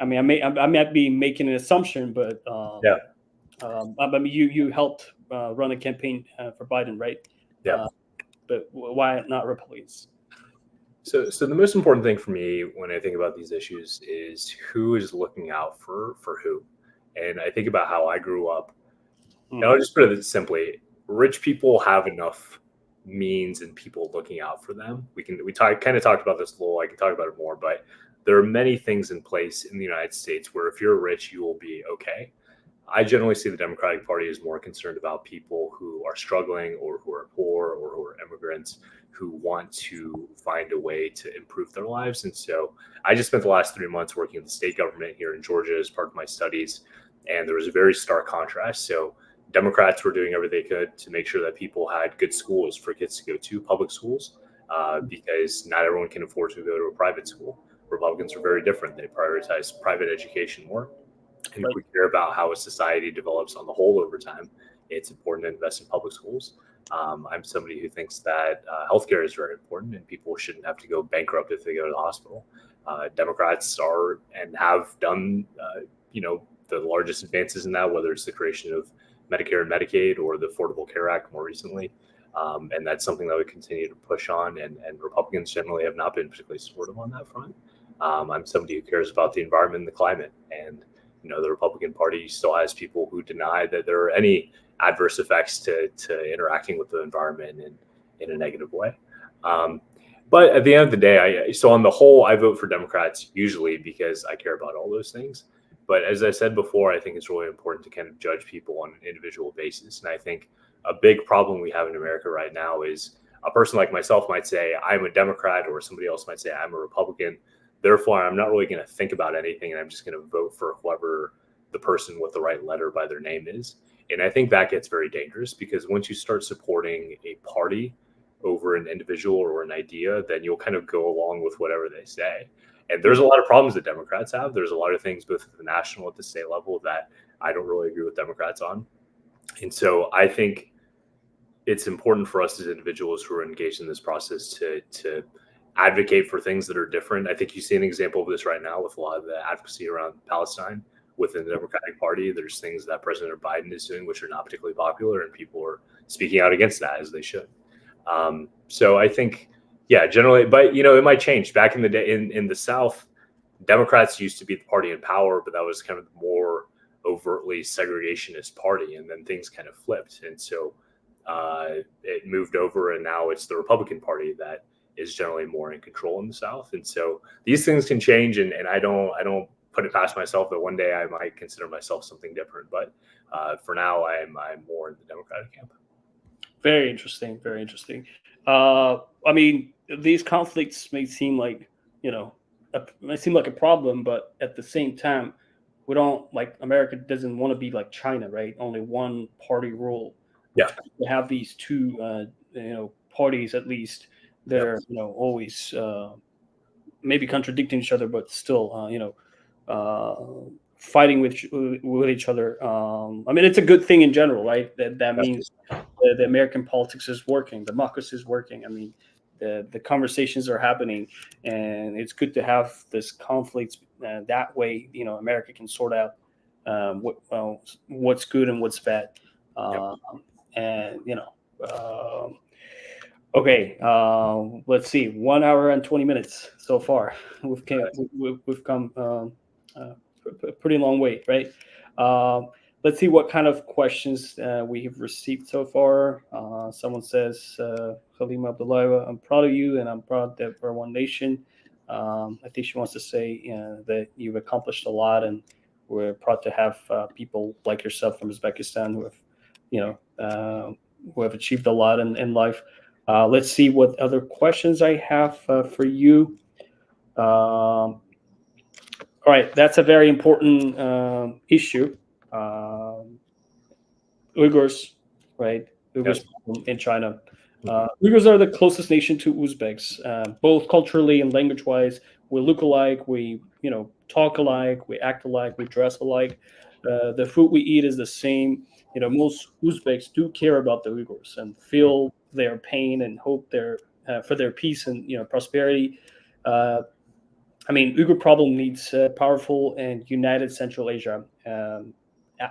I mean, I might be making an assumption, but I mean, you helped run a campaign for Biden, right? Yeah. But why not Republicans? So the most important thing for me when I think about these issues is who is looking out for who. And I think about how I grew up. And I'll just put it simply: rich people have enough means and people looking out for them. We kind of talked about this a little. I can talk about it more, but there are many things in place in the United States where if you're rich, you will be okay. I generally see the Democratic Party as more concerned about people who are struggling or who are poor or who are immigrants who want to find a way to improve their lives. And so I just spent the last 3 months working in the state government here in Georgia as part of my studies. And there was a very stark contrast. So Democrats were doing everything they could to make sure that people had good schools for kids to go to, public schools, because not everyone can afford to go to a private school. Republicans are very different. They prioritize private education more. And if we care about how a society develops on the whole over time, it's important to invest in public schools. I'm somebody who thinks that healthcare is very important and people shouldn't have to go bankrupt if they go to the hospital. Democrats are and have done, the largest advances in that, whether it's the creation of Medicare and Medicaid or the Affordable Care Act more recently. And that's something that we continue to push on. And Republicans generally have not been particularly supportive on that front. I'm somebody who cares about the environment and the climate. And, the Republican Party still has people who deny that there are any adverse effects to interacting with the environment in a negative way. But at the end of the day, so on the whole, I vote for Democrats usually because I care about all those things. But as I said before, I think it's really important to kind of judge people on an individual basis. And I think a big problem we have in America right now is a person like myself might say, I'm a Democrat, or somebody else might say, I'm a Republican. Therefore, I'm not really going to think about anything, and I'm just going to vote for whoever the person with the right letter by their name is. And I think that gets very dangerous because once you start supporting a party over an individual or an idea, then you'll kind of go along with whatever they say. And there's a lot of problems that Democrats have. There's a lot of things both at the national and at the state level that I don't really agree with Democrats on. And so I think it's important for us as individuals who are engaged in this process to advocate for things that are different. I think you see an example of this right now with a lot of the advocacy around Palestine within the Democratic Party. There's things that President Biden is doing which are not particularly popular, and people are speaking out against that as they should. So I think, generally, but it might change. Back in the day in the South, Democrats used to be the party in power, but that was kind of the more overtly segregationist party, and then things kind of flipped, and so it moved over, and now it's the Republican Party that is generally more in control in the South. And so these things can change, and I don't put it past myself that one day I might consider myself something different. But for now, I'm more in the Democratic camp. Very interesting. Very interesting. I mean, these conflicts may seem like, might seem like a problem, but at the same time, we don't like America doesn't want to be like China, right? Only one party rule. Yeah. We have these two, parties at least that are, always maybe contradicting each other, but still, fighting with each other. I mean, it's a good thing in general, right? That means the American politics is working, democracy is working. I mean, the conversations are happening, and it's good to have this conflict. That way, America can sort out what's good and what's bad. And okay, let's see, 1 hour and 20 minutes so far. We've come a pretty long way, right? Let's see what kind of questions we have received so far. Someone says, Halima Abdullahi, I'm proud of you, and I'm proud that we're one nation. I think she wants to say that you've accomplished a lot, and we're proud to have people like yourself from Uzbekistan who have achieved a lot in life. Let's see what other questions I have for you. All right, that's a very important issue. Uyghurs, right? Uyghurs in China. Uyghurs are the closest nation to Uzbeks, both culturally and language-wise. We look alike. We, talk alike. We act alike. We dress alike. The food we eat is the same. Most Uzbeks do care about the Uyghurs and feel their pain and hope for their peace and prosperity. I mean, Uyghur problem needs powerful and united Central Asia.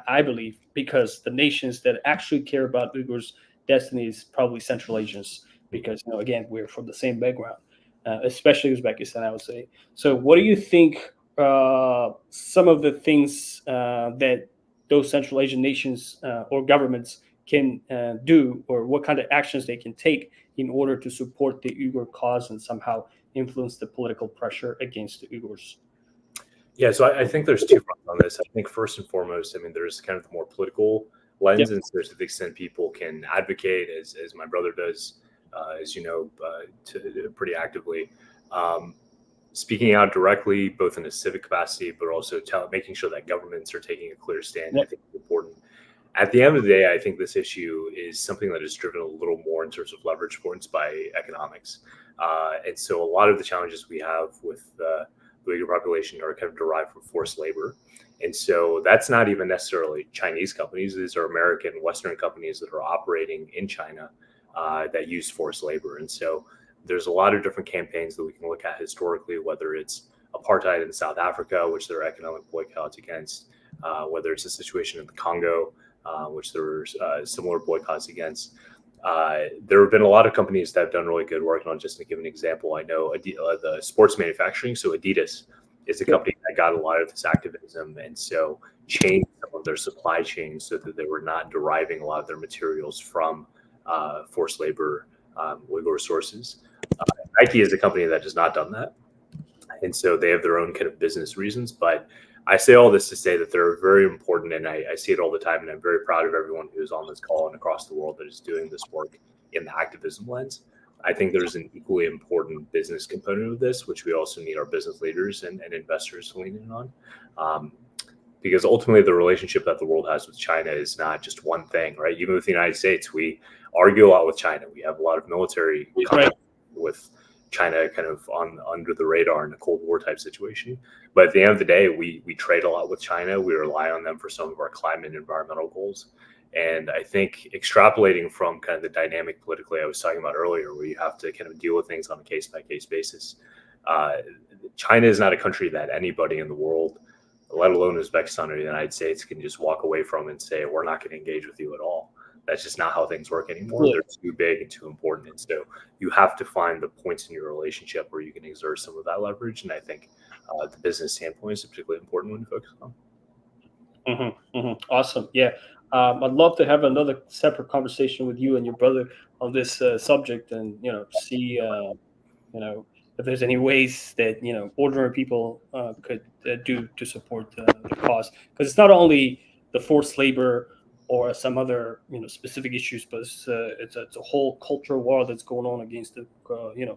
I believe, because the nations that actually care about Uyghurs' destiny is probably Central Asians, because again, we're from the same background, especially Uzbekistan, I would say. So, what do you think? Some of the things that those Central Asian nations or governments can do, or what kind of actions they can take in order to support the Uyghur cause and somehow influence the political pressure against the Uyghurs? Yeah, so I think there's two fronts on this. I think first and foremost, I mean, there's kind of the more political lens, and so to the extent people can advocate, as my brother does, pretty actively, speaking out directly, both in a civic capacity, but also making sure that governments are taking a clear stand. I think is important. At the end of the day, I think this issue is something that is driven a little more in terms of leverage points by economics. And so a lot of the challenges we have with the Uyghur population are kind of derived from forced labor. And so that's not even necessarily Chinese companies. These are American, Western companies that are operating in China that use forced labor. And so there's a lot of different campaigns that we can look at historically, whether it's apartheid in South Africa, which there are economic boycotts against, whether it's a situation in the Congo, which there were similar boycotts against. There have been a lot of companies that have done really good work. And I'll just give an example. I know the sports manufacturing. So Adidas is a company that got a lot of this activism and so changed some of their supply chains so that they were not deriving a lot of their materials from forced labor Uyghur sources. Nike is a company that has not done that. And so they have their own kind of business reasons. But I say all this to say that they're very important, and I see it all the time, and I'm very proud of everyone who's on this call and across the world that is doing this work in the activism lens. I think there's an equally important business component of this, which we also need our business leaders and investors to lean in on. Because ultimately the relationship that the world has with China is not just one thing, right? Even with the United States, we argue a lot with China. We have a lot of military conflict with China kind of under the radar in a Cold War type situation. But at the end of the day, we trade a lot with China. We rely on them for some of our climate and environmental goals. And I think extrapolating from kind of the dynamic politically I was talking about earlier, where you have to kind of deal with things on a case-by-case basis, China is not a country that anybody in the world, let alone Uzbekistan or the United States, can just walk away from and say, we're not going to engage with you at all. That's just not how things work anymore. Yeah. They're too big and too important. And so you have to find the points in your relationship where you can exert some of that leverage. And I think the business standpoint is a particularly important one to focus on. Awesome. Yeah. I'd love to have another separate conversation with you and your brother on this subject and, see, if there's any ways that ordinary people could do to support the cause, because it's not only the forced labor or some other specific issues, but it's a whole cultural war that's going on against the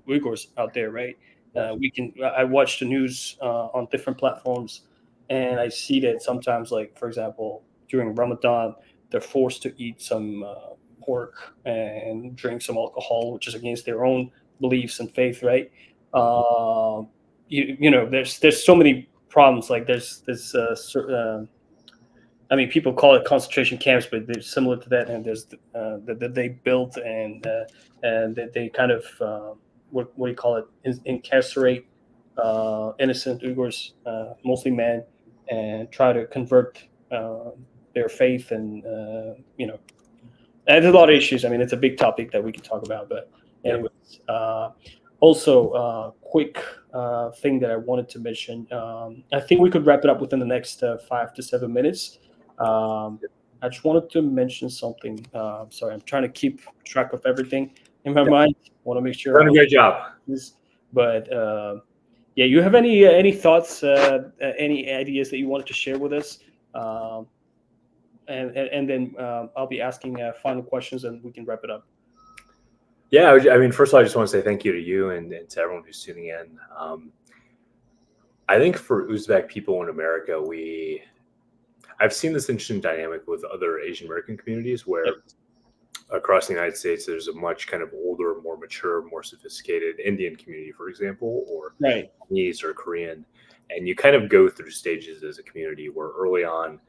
Uyghurs out there, right? I watch the news on different platforms, and I see that sometimes, like for example, during Ramadan, they're forced to eat some pork and drink some alcohol, which is against their own beliefs and faith, right? There's so many problems. Like there's this. I mean, people call it concentration camps, but they're similar to that. And there's that they built and that they kind of what do you call it? Incarcerate innocent Uyghurs, mostly men, and try to convert their faith. And there's a lot of issues. I mean, it's a big topic that we can talk about. But anyways, also quick thing that I wanted to mention. I think we could wrap it up within the next 5 to 7 minutes. I just wanted to mention something. Sorry, I'm trying to keep track of everything in my mind. I want to make sure. Done a great job. But you have any thoughts, any ideas that you wanted to share with us? And then I'll be asking final questions, and we can wrap it up. Yeah, I mean, first of all, I just want to say thank you to you and to everyone who's tuning in. I think for Uzbek people in America, I've seen this interesting dynamic with other Asian American communities where across the United States, there's a much kind of older, more mature, more sophisticated Indian community, for example, or Chinese or Korean. And you kind of go through stages as a community where early on,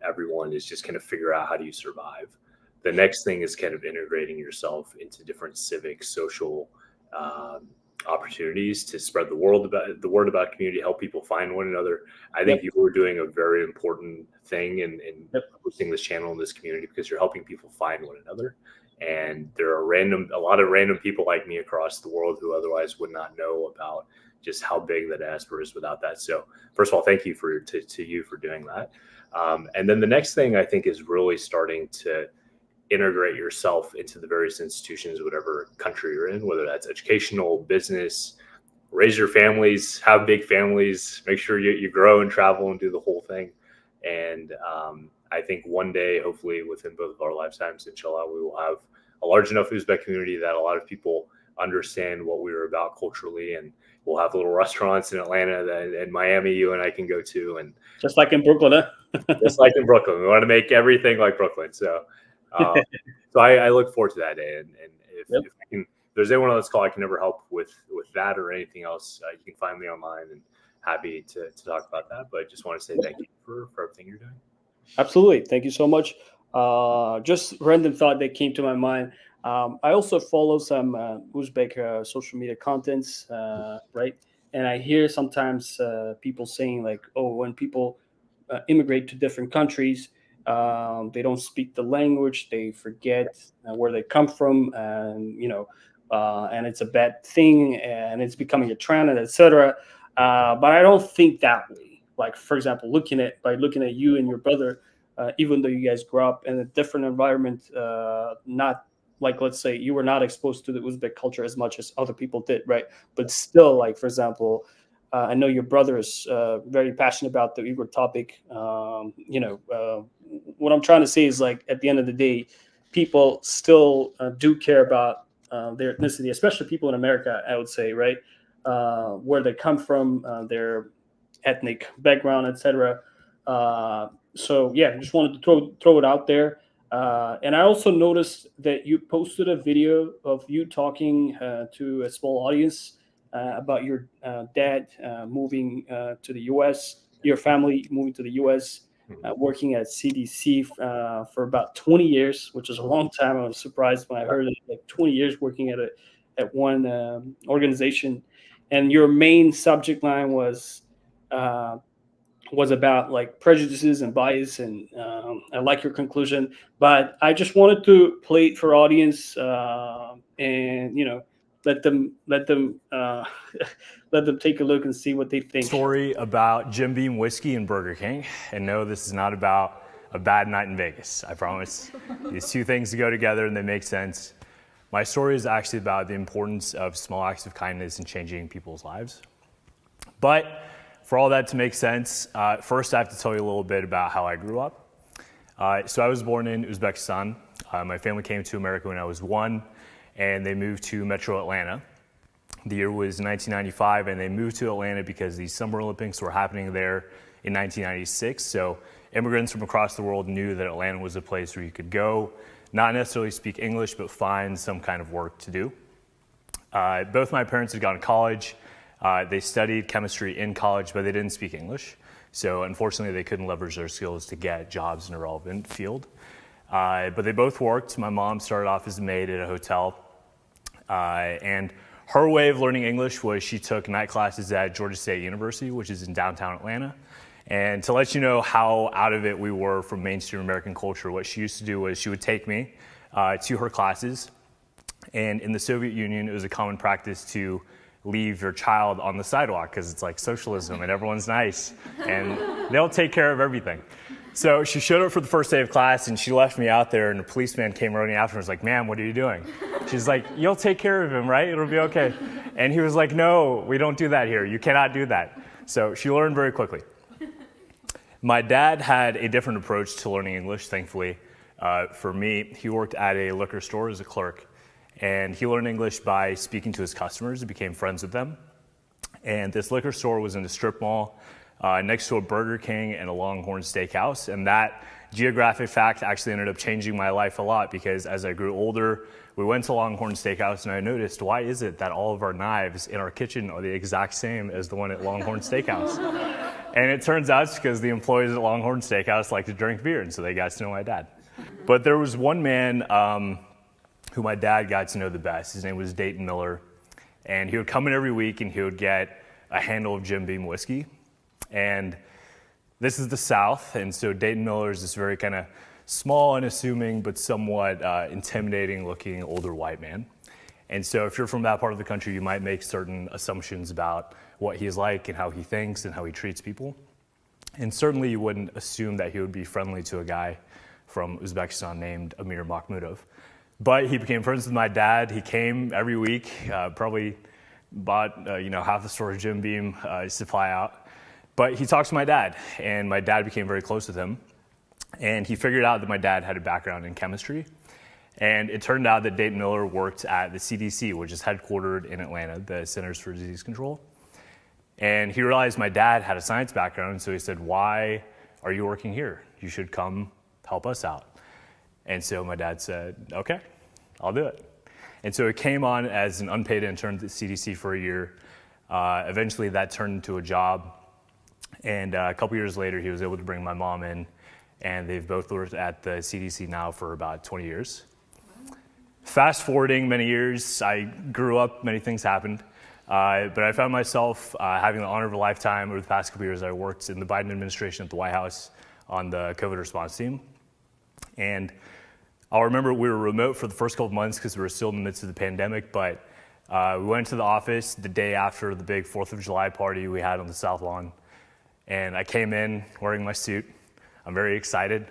everyone is just kind of figure out how do you survive. The next thing is kind of integrating yourself into different civic, social opportunities to spread the word about community, help people find one another. I think you were doing a very important thing in hosting this channel in this community, because you're helping people find one another. And there are a lot of random people like me across the world who otherwise would not know about just how big the diaspora is without that. So first of all, thank you to you for doing that. And then the next thing I think is really starting to integrate yourself into the various institutions, whatever country you're in, whether that's educational, business, raise your families, have big families, make sure you grow and travel and do the whole thing. And I think one day, hopefully within both of our lifetimes, inshallah, we will have a large enough Uzbek community that a lot of people understand what we are about culturally, and we'll have little restaurants in Atlanta and Miami you and I can go to, and just like in Brooklyn, huh? Just like in Brooklyn, we want to make everything like Brooklyn. So I look forward to that day. And if there's anyone on this call I can ever help with that or anything else, you can find me online, and happy to talk about that. But I just want to say thank you for everything you're doing. Absolutely. Thank you so much. Just random thought that came to my mind. I also follow some Uzbek social media contents, right? And I hear sometimes people saying like, oh, when people immigrate to different countries, they don't speak the language, they forget where they come from, and and it's a bad thing, and it's becoming a trend, and etc. But I don't think that way. Like, for example, looking at you and your brother, even though you guys grew up in a different environment, not like, let's say you were not exposed to the Uzbek culture as much as other people did, right? But still, like, for example, I know your brother is very passionate about the Uyghur topic. What I'm trying to say is, like, at the end of the day, people still do care about their ethnicity, especially people in America, I would say, right? Where they come from, their ethnic background, etc. So yeah, just wanted to throw it out there. And I also noticed that you posted a video of you talking to a small audience about your dad moving to the U.S., your family moving to the U.S., working at CDC for about 20 years, which is a long time. I was surprised when I heard it, like 20 years working at one organization. And your main subject line was about like prejudices and bias, and I like your conclusion. But I just wanted to play it for audience, and let them let them take a look and see what they think. Story about Jim Beam whiskey and Burger King, and no, this is not about a bad night in Vegas. I promise. These two things go together and they make sense. My story is actually about the importance of small acts of kindness in changing people's lives. But for all that to make sense, first I have to tell you a little bit about how I grew up. So I was born in Uzbekistan. My family came to America when I was 1, and they moved to Metro Atlanta. The year was 1995, and they moved to Atlanta because the Summer Olympics were happening there in 1996. So immigrants from across the world knew that Atlanta was a place where you could go, not necessarily speak English, but find some kind of work to do. Both my parents had gone to college. They studied chemistry in college, but they didn't speak English. So unfortunately, they couldn't leverage their skills to get jobs in a relevant field. But they both worked. My mom started off as a maid at a hotel. And her way of learning English was she took night classes at Georgia State University, which is in downtown Atlanta. And to let you know how out of it we were from mainstream American culture, what she used to do was she would take me to her classes. And in the Soviet Union, it was a common practice to leave your child on the sidewalk because it's like socialism and everyone's nice and they'll take care of everything. So she showed up for the first day of class and she left me out there, and a policeman came running after her and was like, "Ma'am, what are you doing?" She's like, "You'll take care of him, right? It'll be okay." And he was like, "No, we don't do that here. You cannot do that." So she learned very quickly. My dad had a different approach to learning English, thankfully. For me, he worked at a liquor store as a clerk, and he learned English by speaking to his customers and became friends with them. And this liquor store was in a strip mall next to a Burger King and a Longhorn Steakhouse. And that geographic fact actually ended up changing my life a lot, because as I grew older, we went to Longhorn Steakhouse and I noticed, why is it that all of our knives in our kitchen are the exact same as the one at Longhorn Steakhouse? And it turns out it's because the employees at Longhorn Steakhouse like to drink beer, and so they got to know my dad. But there was one man who my dad got to know the best. His name was Dayton Miller. And he would come in every week and he would get a handle of Jim Beam whiskey. And this is the South, and so Dayton Miller is this very kind of small, unassuming, but somewhat intimidating looking older white man. And so if you're from that part of the country, you might make certain assumptions about what he's like and how he thinks and how he treats people. And certainly you wouldn't assume that he would be friendly to a guy from Uzbekistan named Amir Mahmudov. But he became friends with my dad. He came every week, probably bought half the store of Jim Beam to fly out. But he talked to my dad, and my dad became very close with him. And he figured out that my dad had a background in chemistry. And it turned out that Dayton Miller worked at the CDC, which is headquartered in Atlanta, the Centers for Disease Control. And he realized my dad had a science background, so he said, "Why are you working here? You should come help us out." And so my dad said, "Okay, I'll do it." And so it came on as an unpaid intern at the CDC for a year. Eventually that turned into a job. And a couple years later, he was able to bring my mom in, and they've both worked at the CDC now for about 20 years. Wow. Fast forwarding many years, I grew up, many things happened. But I found myself having the honor of a lifetime over the past couple years. I worked in the Biden administration at the White House on the COVID response team. And I'll remember we were remote for the first couple of months because we were still in the midst of the pandemic, but we went to the office the day after the big 4th of July party we had on the South Lawn. And I came in wearing my suit. I'm very excited.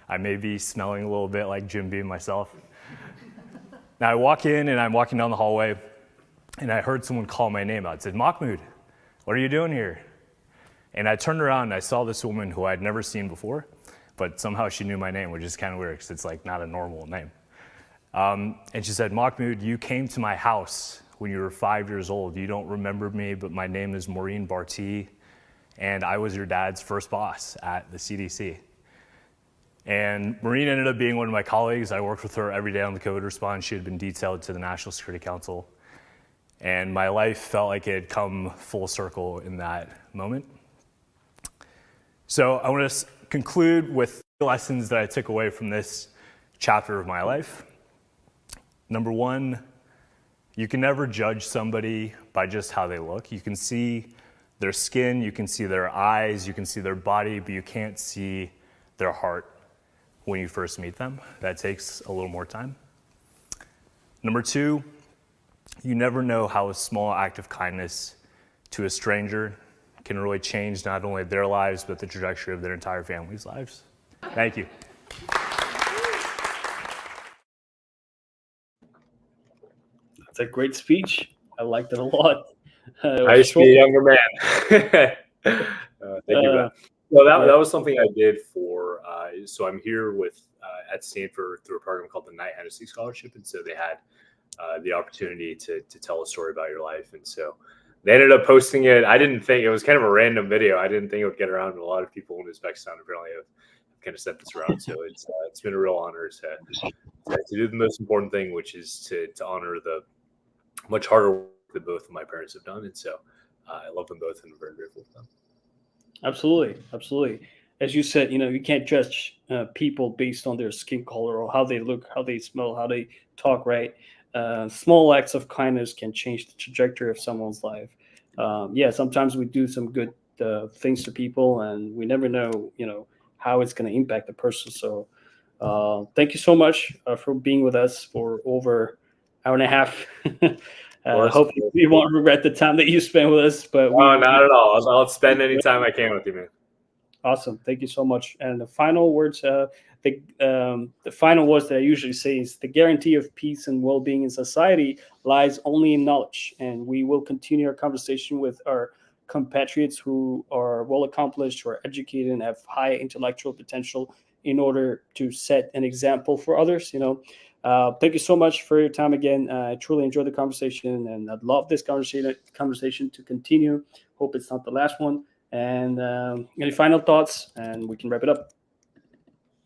I may be smelling a little bit like Jim Beam myself. Now I walk in and I'm walking down the hallway, and I heard someone call my name out. It said, "Mahmud, what are you doing here?" And I turned around and I saw this woman who I'd never seen before, but somehow she knew my name, which is kind of weird because it's like not a normal name. And she said, "Mahmud, you came to my house when you were 5 years old. You don't remember me, but my name is Maureen Barty, and I was your dad's first boss at the CDC." And Maureen ended up being one of my colleagues. I worked with her every day on the COVID response. She had been detailed to the National Security Council. And my life felt like it had come full circle in that moment. So I want to conclude with the lessons that I took away from this chapter of my life. Number one, you can never judge somebody by just how they look. You can see their skin, you can see their eyes, you can see their body, but you can't see their heart when you first meet them. That takes a little more time. Number two, you never know how a small act of kindness to a stranger can really change not only their lives, but the trajectory of their entire family's lives. Thank you. It's a great speech. I liked it a lot. I used to be a younger man. Thank you, Ben. So that was something I did for. So I'm here with at Stanford through a program called the Knight-Hennessy Scholarship, and so they had the opportunity to tell a story about your life, and so they ended up posting it. I didn't think it was kind of a random video. I didn't think it would get around, but a lot of people in Uzbekistan apparently have kind of sent this around. So it's been a real honor to do the most important thing, which is to honor the much harder work that both of my parents have done, and so I love them both and I'm very grateful for them. Absolutely. As you said, you can't judge people based on their skin color or how they look, how they smell, how they talk, right? Small acts of kindness can change the trajectory of someone's life. Sometimes we do some good things to people, and we never know, how it's going to impact the person. So thank you so much for being with us for over an hour and a half. Hopefully you won't regret the time that you spent with us. But not at all. I'll spend any time I can with you, man. Awesome. Thank you so much. And the final words, the final words that I usually say is the guarantee of peace and well-being in society lies only in knowledge. And we will continue our conversation with our compatriots who are well accomplished, who are educated, and have high intellectual potential in order to set an example for others. Thank you so much for your time again. I truly enjoyed the conversation, and I'd love this conversation to continue. Hope it's not the last one. And any final thoughts, and we can wrap it up.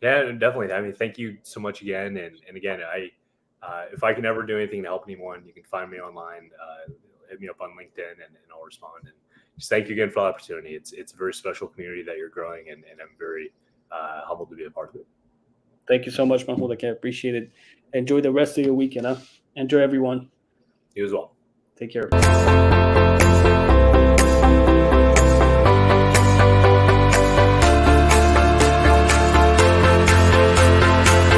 Yeah, definitely. I mean, thank you so much again. And again, if I can ever do anything to help anyone, you can find me online, hit me up on LinkedIn, and I'll respond. And just thank you again for the opportunity. It's a very special community that you're growing, and I'm very humbled to be a part of it. Thank you so much, Mahmud. I appreciate it. Enjoy the rest of your weekend. Enjoy, everyone. You as well. Take care.